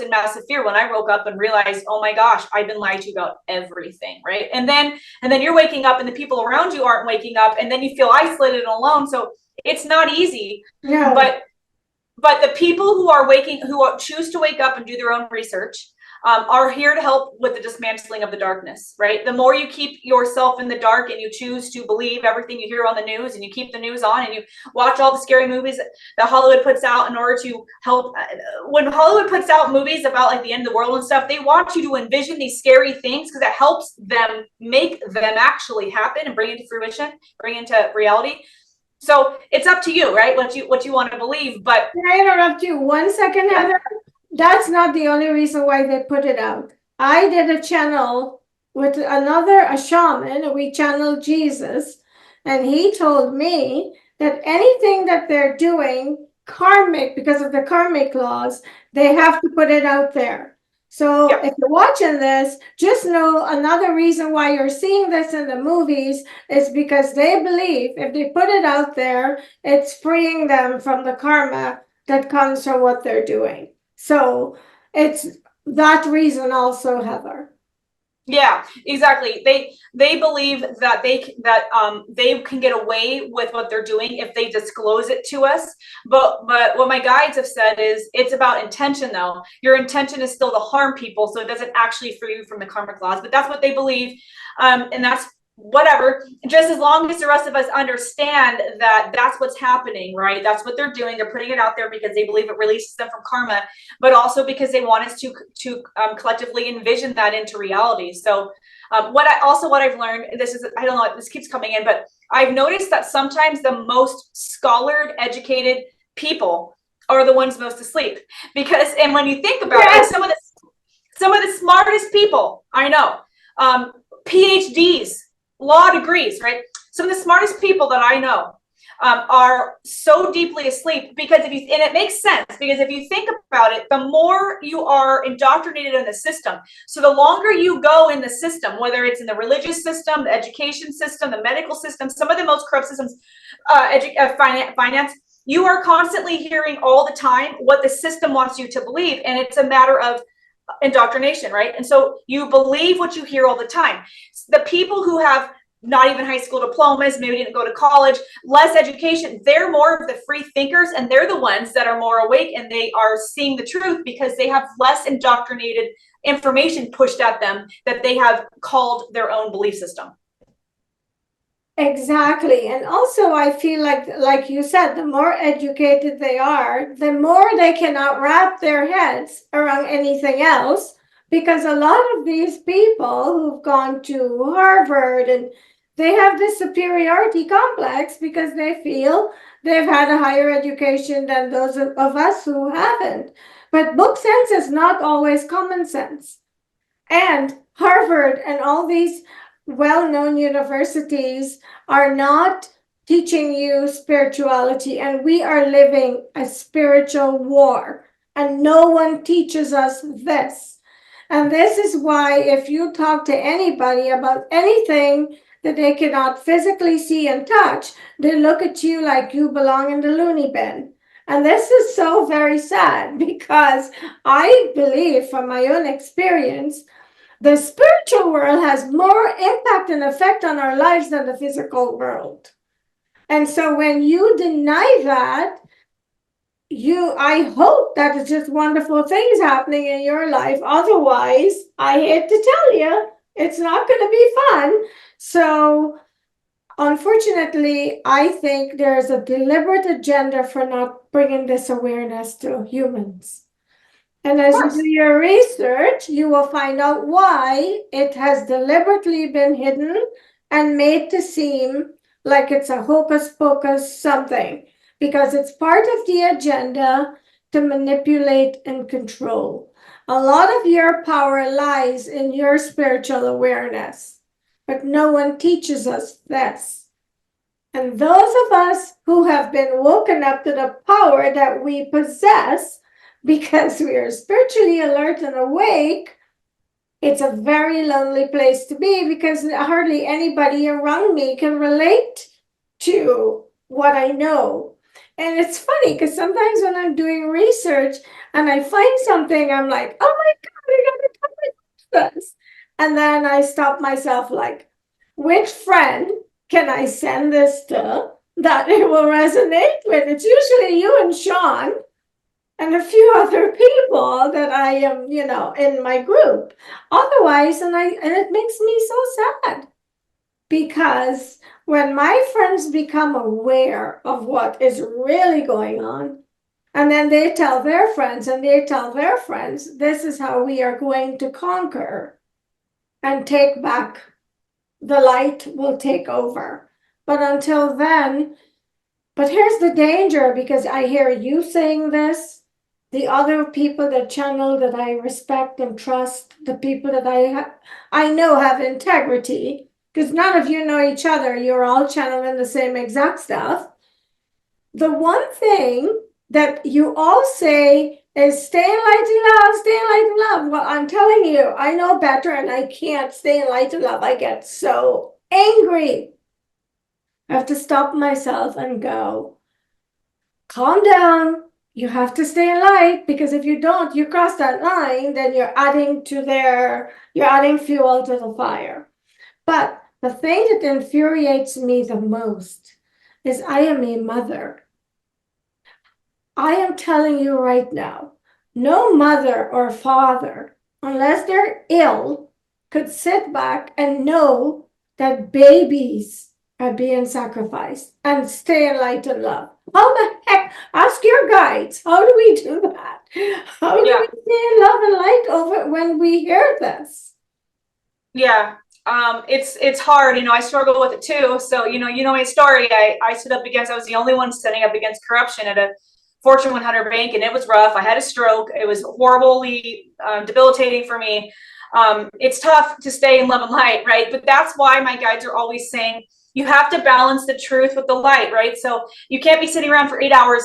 in massive fear when I woke up and realized, oh my gosh, I've been lied to about everything, right? And then you're waking up and the people around you aren't waking up, and then you feel isolated and alone. So it's not easy. Yeah. But the people who choose to wake up and do their own research are here to help with the dismantling of the darkness, right? The more you keep yourself in the dark and you choose to believe everything you hear on the news, and you keep the news on and you watch all the scary movies that Hollywood puts out in order to help. When Hollywood puts out movies about like the end of the world and stuff, they want you to envision these scary things because it helps them make them actually happen and bring into fruition, bring into reality. So it's up to you, right? What you want to believe. But can I interrupt you 1 second, Heather? That's not the only reason why they put it out. I did a channel with a shaman, and we channeled Jesus, and he told me that anything that they're doing karmic, because of the karmic laws, they have to put it out there. So Yep. if you're watching this, just know another reason why you're seeing this in the movies is because they believe if they put it out there, it's freeing them from the karma that comes from what they're doing. So it's that reason also, Heather. Yeah, exactly. They believe that they can get away with what they're doing if they disclose it to us. But what my guides have said is it's about intention though. Your intention is still to harm people, so it doesn't actually free you from the karmic laws. But that's what they believe. And that's whatever, just as long as the rest of us understand that that's what's happening, right? That's what they're doing. They're putting it out there because they believe it releases them from karma, but also because they want us to collectively envision that into reality. So what I've learned, this is, I don't know, this keeps coming in, but I've noticed that sometimes the most scholared, educated people are the ones most asleep. Because, and when you think about Yes. it, like some of the smartest people I know, PhDs, law degrees, right? Some of the smartest people that I know are so deeply asleep because and it makes sense because if you think about it, the more you are indoctrinated in the system, so the longer you go in the system, whether it's in the religious system, the education system, the medical system, some of the most corrupt systems, finance, you are constantly hearing all the time what the system wants you to believe, and it's a matter of indoctrination, right? And so you believe what you hear all the time. The people who have not even high school diplomas, maybe didn't go to college, less education, they're more of the free thinkers, and they're the ones that are more awake and they are seeing the truth because they have less indoctrinated information pushed at them that they have called their own belief system. Exactly. And also I feel like you said, the more educated they are, the more they cannot wrap their heads around anything else, because a lot of these people who've gone to Harvard, and they have this superiority complex because they feel they've had a higher education than those of us who haven't. But book sense is not always common sense. And Harvard and all these well-known universities are not teaching you spirituality, and we are living a spiritual war, and no one teaches us this. And this is why if you talk to anybody about anything that they cannot physically see and touch, they look at you like you belong in the loony bin. And this is so very sad because I believe from my own experience, the spiritual world has more impact and effect on our lives than the physical world. And so when you deny that, I hope that it's just wonderful things happening in your life. Otherwise, I hate to tell you, it's not going to be fun. So unfortunately, I think there's a deliberate agenda for not bringing this awareness to humans. And as you do your research, you will find out why it has deliberately been hidden and made to seem like it's a hocus pocus something, because it's part of the agenda to manipulate and control. A lot of your power lies in your spiritual awareness, but no one teaches us this. And those of us who have been woken up to the power that we possess because we are spiritually alert and awake, it's a very lonely place to be because hardly anybody around me can relate to what I know. And it's funny because sometimes when I'm doing research and I find something, I'm like, oh my God, I gotta tell you this. And then I stop myself like, which friend can I send this to that it will resonate with? It's usually you and Sean and a few other people that I am, in my group. Otherwise, and it makes me so sad because when my friends become aware of what is really going on, and then they tell their friends and they tell their friends, this is how we are going to conquer and take back. The light will take over. But until then, but here's the danger, because I hear you saying this, the other people that channel that I respect and trust, the people that I know have integrity, because none of you know each other, you're all channeling the same exact stuff. The one thing that you all say is stay in light and love, stay in light and love. Well, I'm telling you, I know better and I can't stay in light and love. I get so angry. I have to stop myself and go, calm down. You have to stay in light, because if you don't, you cross that line, then you're adding fuel to the fire. But the thing that infuriates me the most is I am a mother. I am telling you right now, no mother or father, unless they're ill, could sit back and know that babies are being sacrificed and stay in light and love. How the heck? Ask your guides. How do we do that? How do we stay in love and light over when we hear this? Yeah. It's hard, I struggle with it too. So, my story, I stood up against, I was the only one standing up against corruption at a Fortune 100 bank, and it was rough. I had a stroke. It was horribly debilitating for me. It's tough to stay in love and light, right? But that's why my guides are always saying, you have to balance the truth with the light, right? So you can't be sitting around for 8 hours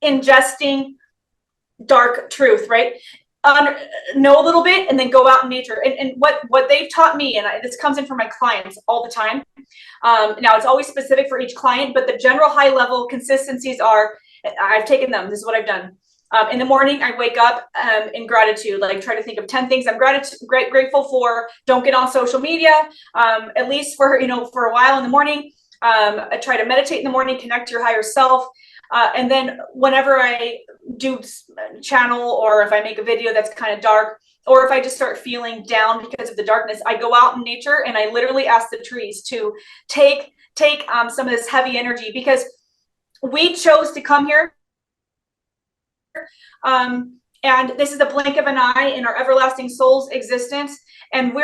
ingesting dark truth, right? Know a little bit and then go out in nature. And what they've taught me, and this comes in from my clients all the time. Now it's always specific for each client, but the general high level consistencies are, I've taken them. This is what I've done. In the morning, I wake up in gratitude, like try to think of 10 things I'm grateful for. Don't get on social media, at least for a while in the morning. I try to meditate in the morning, connect to your higher self. And then whenever I do channel, or if I make a video that's kind of dark, or if I just start feeling down because of the darkness, I go out in nature and I literally ask the trees to take some of this heavy energy, because we chose to come here. And this is the blink of an eye in our everlasting soul's existence. And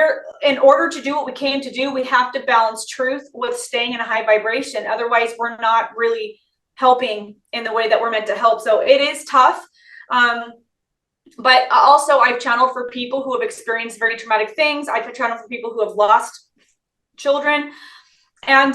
in order to do what we came to do, we have to balance truth with staying in a high vibration. Otherwise, we're not really helping in the way that we're meant to help. So it is tough. But also I've channeled for people who have experienced very traumatic things. I've channeled for people who have lost children. And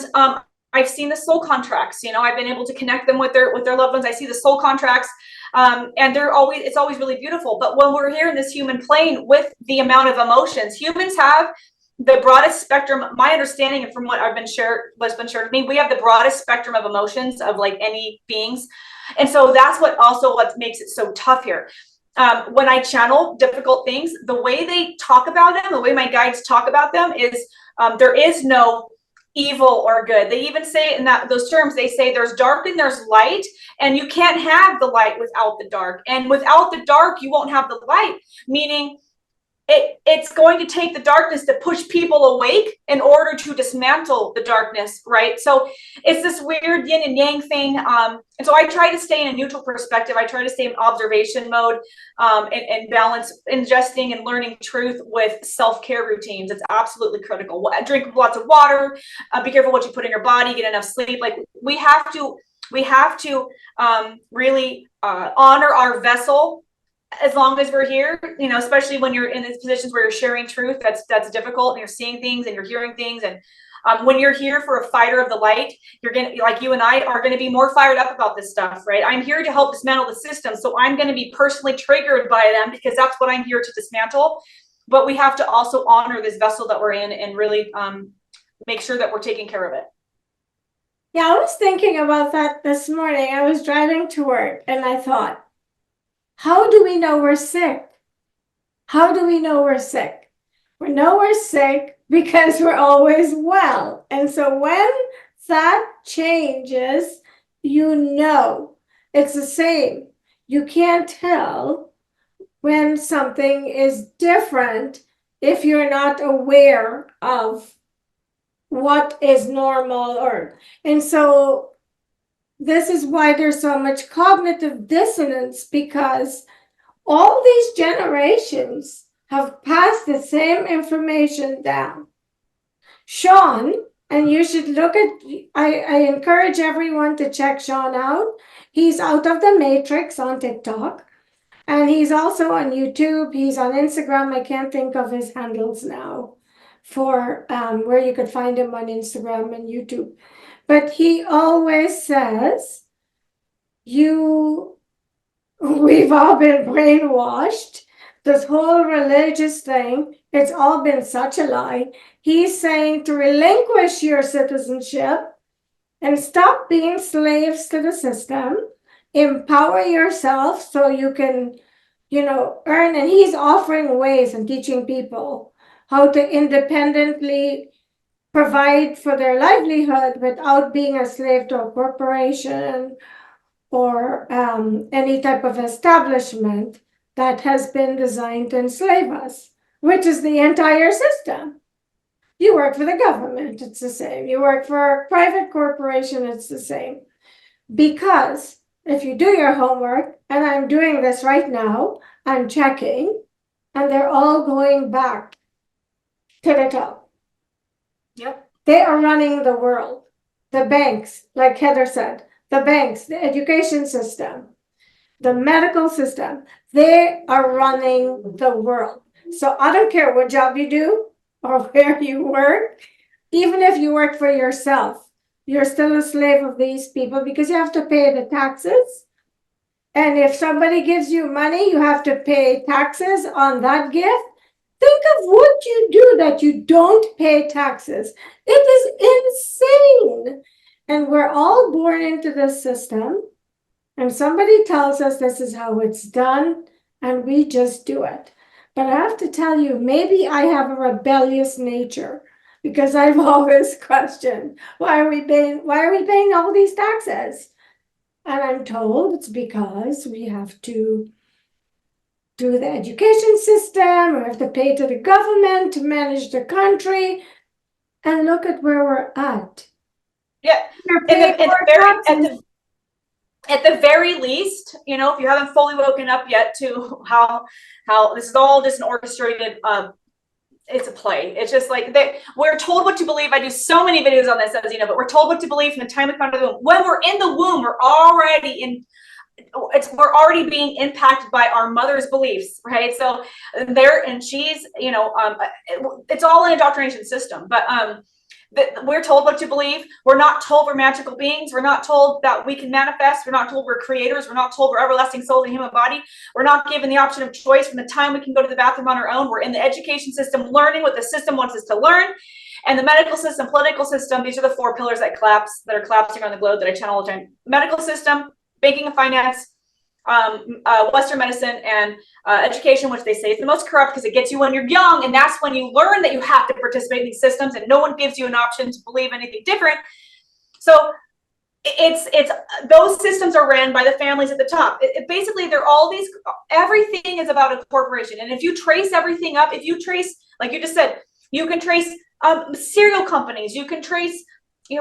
I've seen the soul contracts. I've been able to connect them with their loved ones. I see the soul contracts, and it's always really beautiful. But when we're here in this human plane with the amount of emotions, humans have the broadest spectrum. My understanding, and from what what's been shared with me, we have the broadest spectrum of emotions of like any beings, and so that's what makes it so tough here. When I channel difficult things, the way they talk about them, the way my guides talk about them is there is no evil or good. They even say in those terms, they say there's dark and there's light, and you can't have the light without the dark. And without the dark, you won't have the light, meaning it's going to take the darkness to push people awake in order to dismantle the darkness, right? So it's this weird yin and yang thing. And so I try to stay in a neutral perspective. I try to stay in observation mode, and balance ingesting and learning truth with self-care routines. It's absolutely critical. Drink lots of water, be careful what you put in your body, get enough sleep. Like we have to really honor our vessel as long as we're here, especially when you're in these positions where you're sharing truth, that's difficult, and you're seeing things and you're hearing things. And when you're here for a fighter of the light, you're going to, like you and I are going to be more fired up about this stuff, right? I'm here to help dismantle the system. So I'm going to be personally triggered by them because that's what I'm here to dismantle. But we have to also honor this vessel that we're in and really make sure that we're taking care of it. Yeah, I was thinking about that this morning. I was driving to work and I thought, how do we know we're sick? How do we know we're sick? We know we're sick because we're always well. And so when that changes, it's the same. You can't tell when something is different if you're not aware of what is normal. And so this is why there's so much cognitive dissonance, because all these generations have passed the same information down. Sean, and you should look at, I encourage everyone to check Sean out. He's Out of the Matrix on TikTok. And he's also on YouTube. He's on Instagram. I can't think of his handles now for where you could find him on Instagram and YouTube. But he always says, we've all been brainwashed. This whole religious thing, it's all been such a lie. He's saying to relinquish your citizenship and stop being slaves to the system. Empower yourself so you can, earn. And he's offering ways and teaching people how to independently provide for their livelihood without being a slave to a corporation or any type of establishment that has been designed to enslave us, which is the entire system. You work for the government, it's the same. You work for a private corporation, it's the same. Because if you do your homework, and I'm doing this right now, I'm checking, and they're all going back to the top. Yep. They are running the world. The banks, like Heather said, the banks, the education system, the medical system, they are running the world. So I don't care what job you do or where you work, even if you work for yourself, you're still a slave of these people because you have to pay the taxes. And if somebody gives you money, you have to pay taxes on that gift. Think of what you do that you don't pay taxes. It is insane. And we're all born into this system. And somebody tells us this is how it's done, and we just do it. But I have to tell you, maybe I have a rebellious nature because I've always questioned, why are we paying all these taxes? And I'm told it's because we have to do the education system, we have to pay to the government to manage the country. And look at where we're at. Yeah. At the very least, if you haven't fully woken up yet to how this is all just an orchestrated, it's a play. It's just like we're told what to believe. I do so many videos on this, as you know, but we're told what to believe from the time we come to the womb. When we're in the womb, we're already being impacted by our mother's beliefs, right? So she's, it's all an indoctrination system, but we're told what to believe. We're not told we're magical beings. We're not told that we can manifest. We're not told we're creators. We're not told we're everlasting souls in the human body. We're not given the option of choice from the time we can go to the bathroom on our own. We're in the education system, learning what the system wants us to learn. And the medical system, political system, these are the four pillars that are collapsing around the globe that I channel all the time. Medical system, banking and finance, Western medicine, and education, which they say is the most corrupt because it gets you when you're young, and that's when you learn that you have to participate in these systems, and no one gives you an option to believe anything different. So it's those systems are ran by the families at the top. Basically, they're all these. Everything is about a corporation, and if you trace everything up, like you just said, you can trace cereal companies, you can trace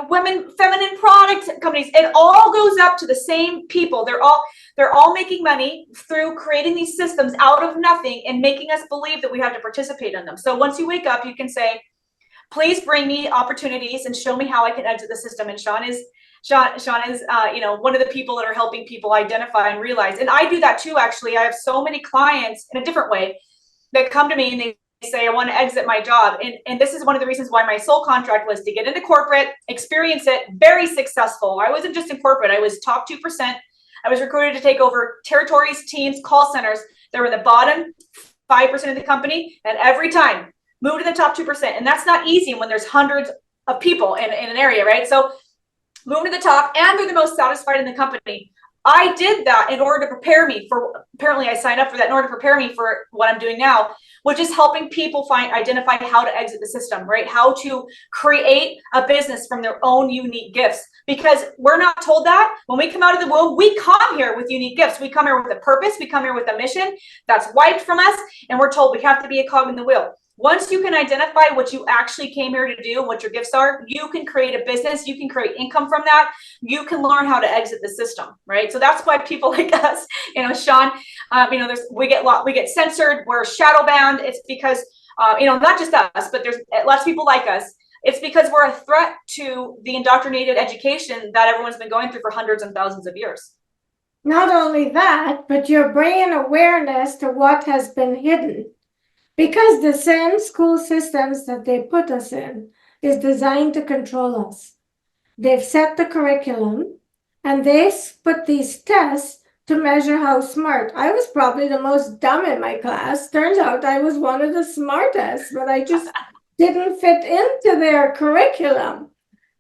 women, feminine product companies. It all goes up to the same people. They're all making money through creating these systems out of nothing and making us believe that we have to participate in them. So once you wake up, you can say, please bring me opportunities and show me how I can exit the system. And Sean is one of the people that are helping people identify and realize. And I do that too, actually. I have so many clients in a different way that come to me and they say, I want to exit my job. And this is one of the reasons why my soul contract was to get into corporate, experience it, very successful. I wasn't just in corporate. I was top 2%. I was recruited to take over territories, teams, call centers. They were in the bottom 5% of the company. And every time move to the top 2%. And that's not easy when there's hundreds of people in an area, right? So move to the top, and they're the most satisfied in the company. I did that in order to prepare me for, apparently I signed up for that in order to prepare me for what I'm doing now, which is helping people identify how to exit the system, right? How to create a business from their own unique gifts. Because we're not told that. When we come out of the womb, we come here with unique gifts. We come here with a purpose. We come here with a mission that's wiped from us. And we're told we have to be a cog in the wheel. Once you can identify what you actually came here to do, what your gifts are, you can create a business, you can create income from that, you can learn how to exit the system, right? So that's why people like us, Sean, we get censored, we're shadow banned. It's because, not just us, but there's lots of people like us. It's because we're a threat to the indoctrinated education that everyone's been going through for hundreds and thousands of years. Not only that, but you're bringing awareness to what has been hidden. Because the same school systems that they put us in is designed to control us. They've set the curriculum and they put these tests to measure how smart. I was probably the most dumb in my class. Turns out I was one of the smartest, but I just didn't fit into their curriculum.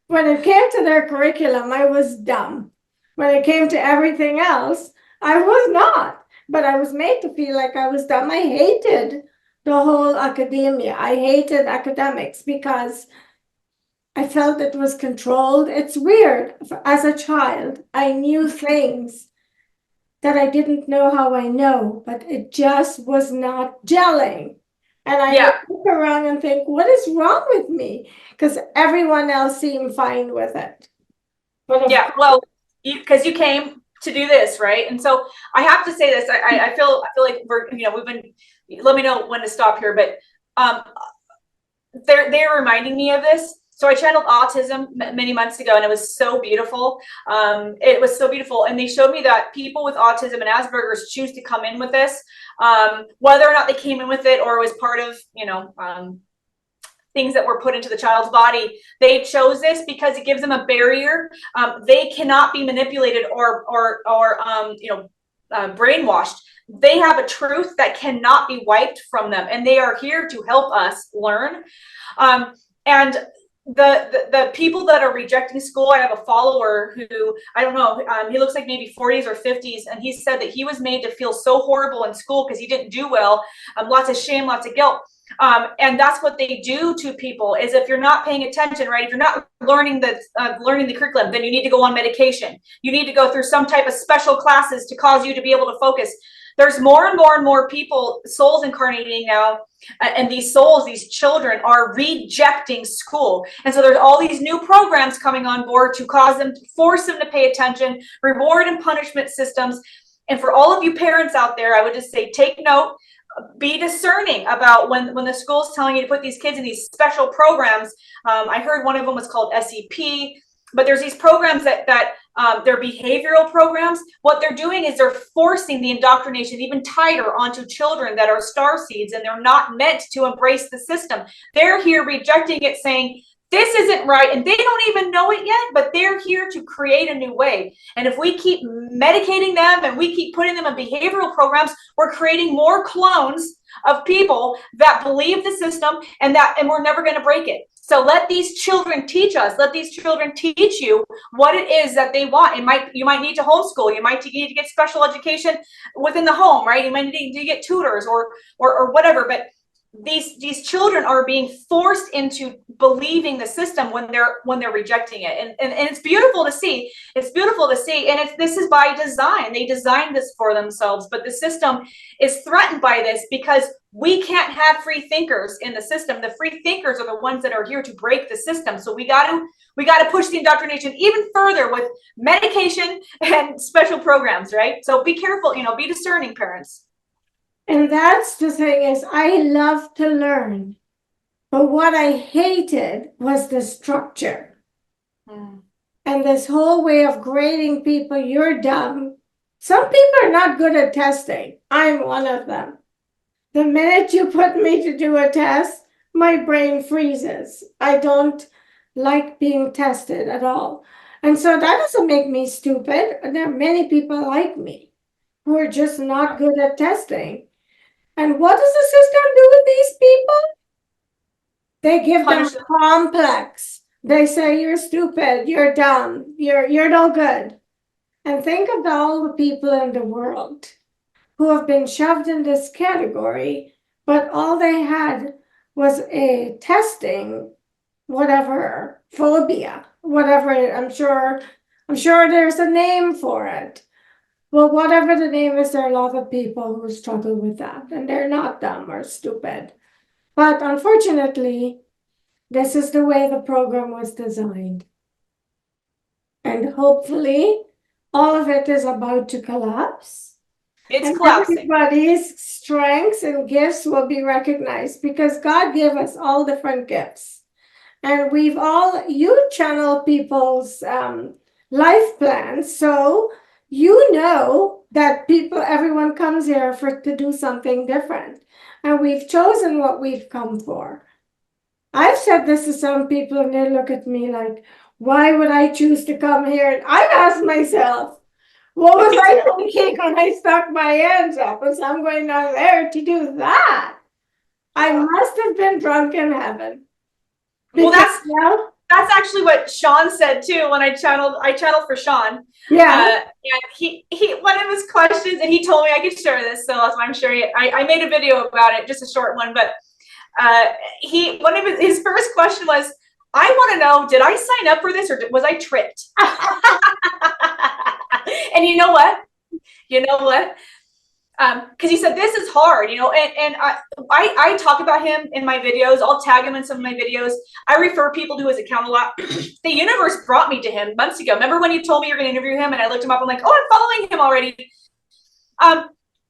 When it came to their curriculum, I was dumb. When it came to everything else, I was not. But I was made to feel like I was dumb. I hated the whole academia. I hated academics because I felt it was controlled. It's weird. As a child, I knew things that I didn't know how I know, but it just was not gelling. And I Yeah. would look around and think, what is wrong with me? Because everyone else seemed fine with it. But Yeah, well, because you came to do this, right? And so I have to say this. I feel like we've been. Let me know when to stop here, but they're reminding me of this. So I channeled Autism many months ago, and it was so beautiful. It was so beautiful, and they showed me that people with autism and Asperger's choose to come in with this, whether or not they came in with it or it was part of things that were put into the child's body. They chose this because it gives them a barrier. They cannot be manipulated or brainwashed. They have a truth that cannot be wiped from them, and they are here to help us learn. And the people that are rejecting school, I have a follower who, I don't know, he looks like maybe 40s or 50s, and he said that he was made to feel so horrible in school because he didn't do well, lots of shame, lots of guilt. And that's what they do to people, is if you're not paying attention, right? If you're not learning the curriculum, then you need to go on medication. You need to go through some type of special classes to cause you to be able to focus. There's more and more and more people, souls incarnating now, and these souls, these children are rejecting school. And so there's all these new programs coming on board to cause them, to force them to pay attention, reward and punishment systems. And for all of you parents out there, I would just say, take note, be discerning about when the school's telling you to put these kids in these special programs. I heard one of them was called SEP, but there's these programs that they're behavioral programs. What they're doing is they're forcing the indoctrination even tighter onto children that are starseeds, and they're not meant to embrace the system. They're here rejecting it, saying, this isn't right, and they don't even know it yet, but they're here to create a new way. And if we keep medicating them and we keep putting them in behavioral programs, we're creating more clones of people that believe the system, and we're never going to break it. So let these children teach us. Let these children teach you what it is that they want. You might need to homeschool. You might need to get special education within the home, right? You might need to get tutors or whatever. But these children are being forced into believing the system when they're rejecting it, and it's beautiful to see. It's beautiful to see, and this is by design. They designed this for themselves, but the system is threatened by this because we can't have free thinkers in the system. The free thinkers are the ones that are here to break the system. So we got to push the indoctrination even further with medication and special programs, right? So be careful, be discerning, parents. And that's the thing, is I love to learn, but what I hated was the structure. And this whole way of grading people, you're dumb. Some people are not good at testing. I'm one of them. The minute you put me to do a test, my brain freezes. I don't like being tested at all. And so that doesn't make me stupid. There are many people like me who are just not good at testing. And what does the system do with these people? They give them a complex. They say, you're stupid, you're dumb, you're no good. And think of all the people in the world who have been shoved in this category, but all they had was a testing, whatever, phobia, whatever. I'm sure there's a name for it. Well, whatever the name is, there are a lot of people who struggle with that, and they're not dumb or stupid. But unfortunately, this is the way the program was designed. And hopefully, all of it is about to collapse. It's collapsing. Everybody's strengths and gifts will be recognized, because God gave us all different gifts. And you channel people's life plans. So you know that everyone comes here to do something different. And we've chosen what we've come for. I've said this to some people and they look at me like, why would I choose to come here? And I've asked myself, what was I thinking when I stuck my hands up? Was I'm going down there to do that? I must have been drunk in heaven. Well, Because, that's actually what Sean said too when I channeled for Sean. yeah. And he one of his questions, and he told me I could share this, so that's why I'm sharing it. I made a video about it, just a short one, but one of his first question was, I want to know, did I sign up for this or was I tricked? And you know what? Because he said this is hard, and I talk about him in my videos. I'll tag him in some of my videos. I refer people to his account a lot. The universe brought me to him months ago. Remember when you told me you're going to interview him, and I looked him up. I'm like, oh, I'm following him already.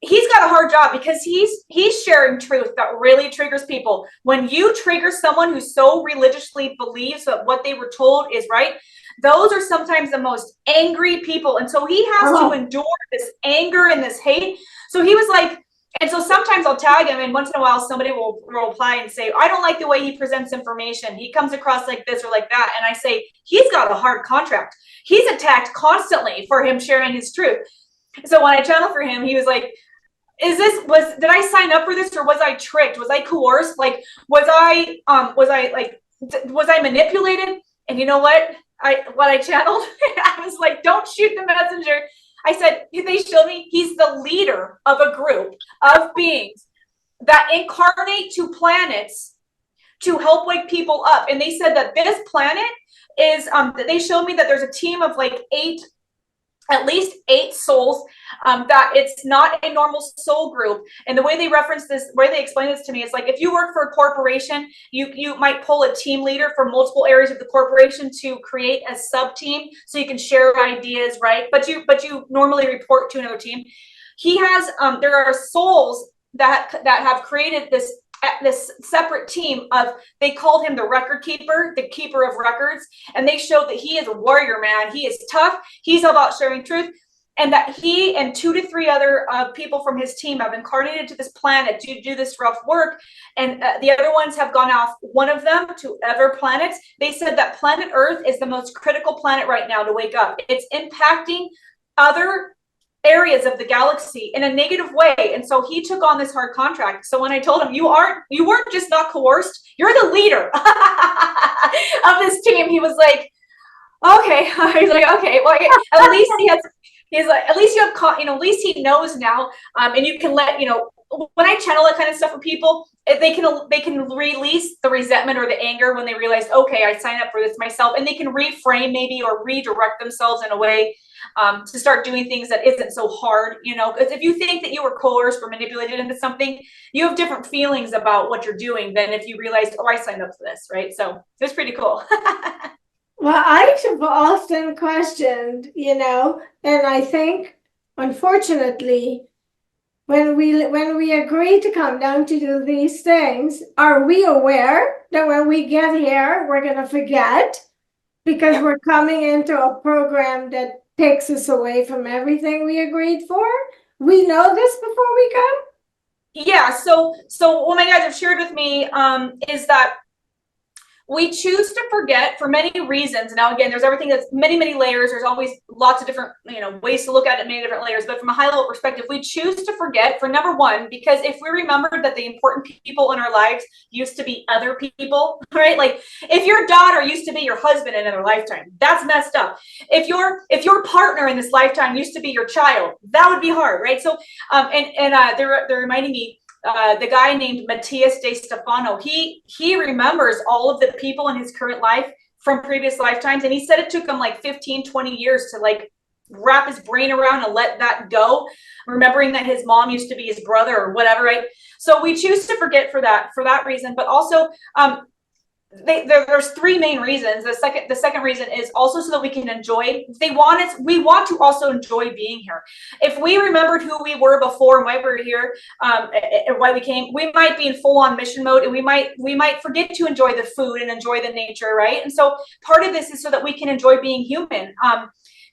He's got a hard job because he's sharing truth that really triggers people. When you trigger someone who so religiously believes that what they were told is right, those are sometimes the most angry people. And so he has to endure this anger and this hate. So he was like, and so sometimes I'll tag him, and once in a while somebody will reply and say, I don't like the way he presents information. He comes across like this or like that. And I say, he's got a hard contract. He's attacked constantly for him sharing his truth. So when I channel for him, he was like, did I sign up for this or was I tricked? Was I coerced? Like, was I manipulated? And you know what? I channeled, I was like, don't shoot the messenger. I said, they showed me he's the leader of a group of beings that incarnate to planets to help wake people up. And they said that this planet is, they showed me that there's a team of like at least 8 souls, that it's not a normal soul group. And the way they reference this, where they explain this to me, is like, if you work for a corporation, you might pull a team leader from multiple areas of the corporation to create a sub team so you can share ideas, right? But you normally report to another team. He has, there are souls that have created this separate team of, they called him the record keeper, the keeper of records. And they showed that he is a warrior, man. He is tough. He's about sharing truth. And that he and 2 to 3 other people from his team have incarnated to this planet to do this rough work. And the other ones have gone off, one of them to other planets. They said that planet Earth is the most critical planet right now to wake up. It's impacting other areas of the galaxy in a negative way. And so he took on this hard contract. So when I told him, you weren't just not coerced, you're the leader of this team, he was like, okay. He's like, okay, well, at least he's like, at least you have, at least he knows now. And you can let, when I channel that kind of stuff with people, they can release the resentment or the anger when they realize, okay, I signed up for this myself, and they can reframe maybe or redirect themselves in a way to start doing things that isn't so hard, because if you think that you were coerced or manipulated into something, you have different feelings about what you're doing than if you realized, oh, I signed up for this, right? So it's pretty cool. Well, I have often questioned, and I think, unfortunately, when we agree to come down to do these things, are we aware that when we get here, we're going to forget because we're coming into a program that takes us away from everything we agreed for? We know this before we come? Yeah, so what my guys have shared with me is that we choose to forget for many reasons. Now, again, there's everything that's many, many layers. There's always lots of different, ways to look at it, many different layers. But from a high level perspective, we choose to forget for number one, because if we remember that the important people in our lives used to be other people, right? Like if your daughter used to be your husband in another lifetime, that's messed up. If your partner in this lifetime used to be your child, that would be hard, right? So, they're reminding me, the guy named Matthias De Stefano, he remembers all of the people in his current life from previous lifetimes. And he said it took him like 15, 20 years to like wrap his brain around and let that go, remembering that his mom used to be his brother or whatever, right? So we choose to forget for that reason. But also, there's 3 main reasons. The second reason is also so that we can enjoy. We want to also enjoy being here. If we remembered who we were before and why we're here, and why we came, we might be in full-on mission mode, and we might forget to enjoy the food and enjoy the nature, right? And so part of this is so that we can enjoy being human.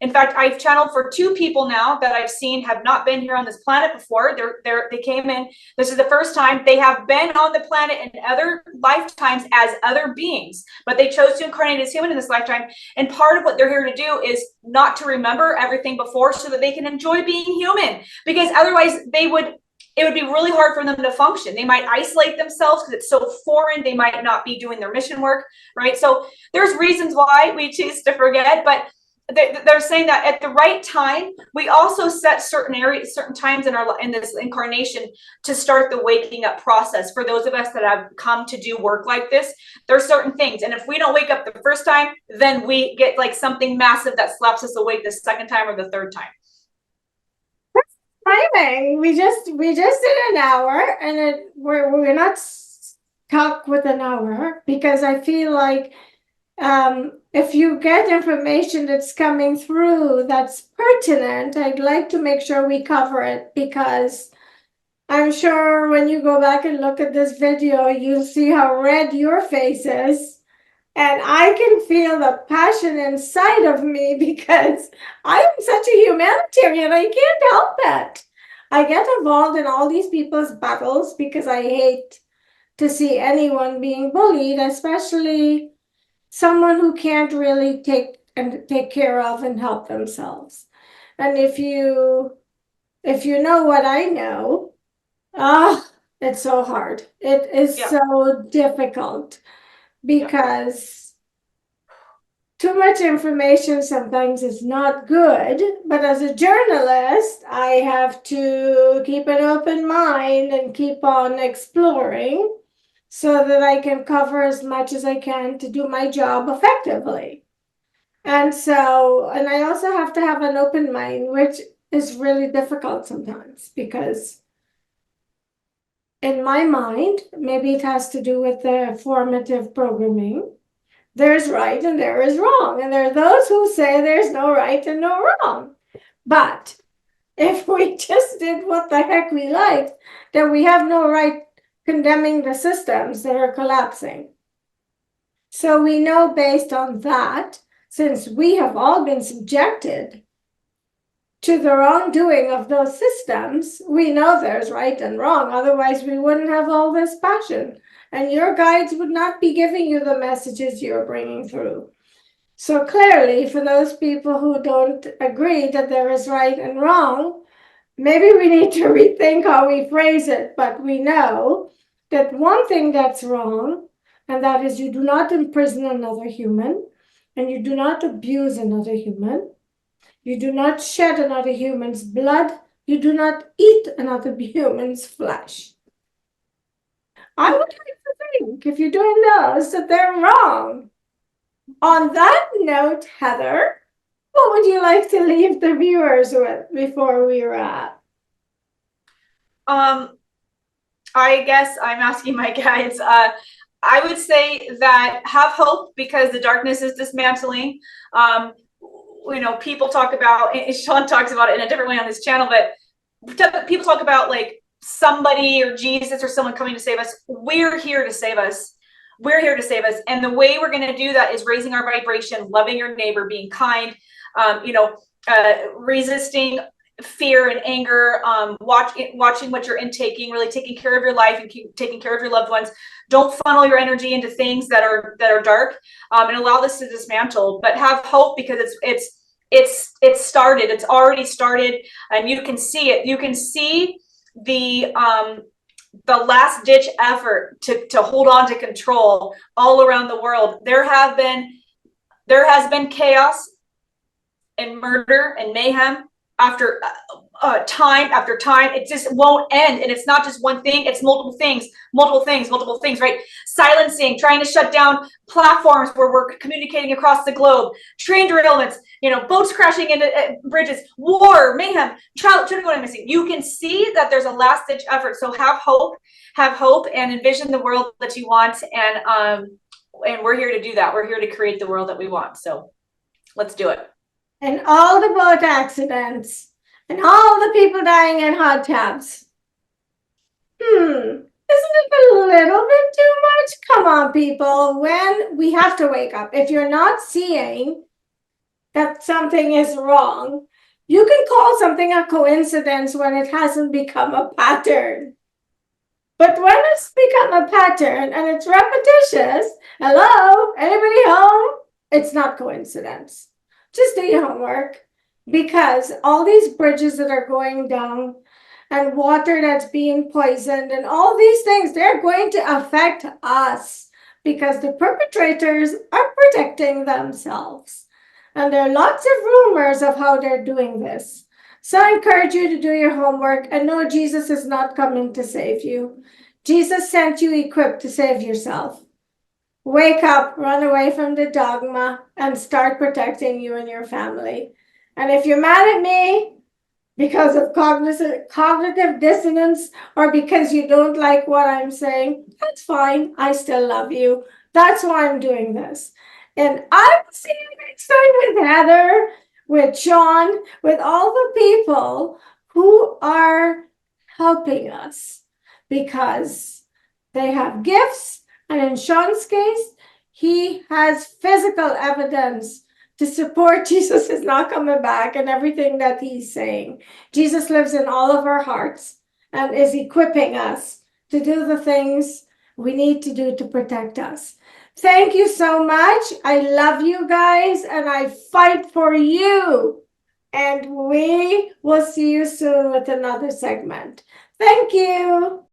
In fact, I've channeled for 2 people now that I've seen have not been here on this planet before. They came in. This is the first time. They have been on the planet in other lifetimes as other beings, but they chose to incarnate as human in this lifetime. And part of what they're here to do is not to remember everything before so that they can enjoy being human, because otherwise it would be really hard for them to function. They might isolate themselves because it's so foreign. They might not be doing their mission work, right? So there's reasons why we choose to forget, but they're saying that at the right time, we also set certain times in this incarnation to start the waking up process. For those of us that have come to do work like this, there are certain things. And if we don't wake up the first time, then we get like something massive that slaps us awake the second time or the third time. Timing. We just did an hour, and we're not stuck with an hour, because I feel like if you get information that's coming through that's pertinent, I'd like to make sure we cover it, because I'm sure when you go back and look at this video, you'll see how red your face is. And I can feel the passion inside of me, because I'm such a humanitarian. I can't help it. I get involved in all these people's battles because I hate to see anyone being bullied, especially someone who can't really take care of and help themselves. And if you know what I know, it's so hard. It is so difficult, because too much information sometimes is not good. But as a journalist, I have to keep an open mind and keep on exploring so that I can cover as much as I can to do my job effectively. And I also have to have an open mind, which is really difficult sometimes, because in my mind, maybe it has to do with the formative programming, there's right and there is wrong. And there are those who say there's no right and no wrong. But if we just did what the heck we liked, then we have no right condemning the systems that are collapsing. So we know, based on that, since we have all been subjected to the wrongdoing of those systems, we know there's right and wrong. Otherwise, we wouldn't have all this passion, and your guides would not be giving you the messages you're bringing through. So clearly, for those people who don't agree that there is right and wrong, maybe we need to rethink how we phrase it. But we know that one thing that's wrong, and that is, you do not imprison another human, and you do not abuse another human. You do not shed another human's blood. You do not eat another human's flesh. I would like to think, if you're doing those, that they're wrong. On that note, Heather, what would you like to leave the viewers with before we wrap? I guess I'm asking my guides. I would say that have hope, because the darkness is dismantling. People talk about, and Sean talks about it in a different way on his channel, but people talk about like somebody or Jesus or someone coming to save us. We're here to save us. We're here to save us. And the way we're going to do that is raising our vibration, loving your neighbor, being kind, resisting fear and anger, watching what you're intaking, really taking care of your life and taking care of your loved ones. Don't funnel your energy into things that are dark, and allow this to dismantle. But have hope, because it's started. It's already started, and you can see it. You can see the last ditch effort to hold on to control all around the world. There has been chaos and murder and mayhem after time after time. It just won't end. And it's not just one thing, it's multiple things, right? Silencing, trying to shut down platforms where we're communicating across the globe, train derailments, boats crashing into bridges, war, mayhem, children going missing. You can see that there's a last ditch effort. So have hope and envision the world that you want. And we're here to do that. We're here to create the world that we want. So let's do it. And all the boat accidents and all the people dying in hot tubs. Isn't it a little bit too much? Come on, people. When we have to wake up. If you're not seeing that something is wrong. You can call something a coincidence when it hasn't become a pattern. But when it's become a pattern and it's repetitious, hello, anybody home? It's not coincidence. Just do your homework, because all these bridges that are going down and water that's being poisoned and all these things, they're going to affect us because the perpetrators are protecting themselves. And there are lots of rumors of how they're doing this. So I encourage you to do your homework and know Jesus is not coming to save you. Jesus sent you equipped to save yourself. Wake up, run away from the dogma, and start protecting you and your family. And if you're mad at me because of cognitive dissonance, or because you don't like what I'm saying, that's fine. I still love you. That's why I'm doing this. And I will see you next time with Heather, with Sean, with all the people who are helping us, because they have gifts. And in Sean's case, he has physical evidence to support Jesus is not coming back and everything that he's saying. Jesus lives in all of our hearts and is equipping us to do the things we need to do to protect us. Thank you so much. I love you guys and I fight for you. And we will see you soon with another segment. Thank you.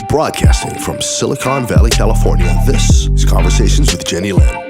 Broadcasting from Silicon Valley, California, this is Conversations with Jennylyn.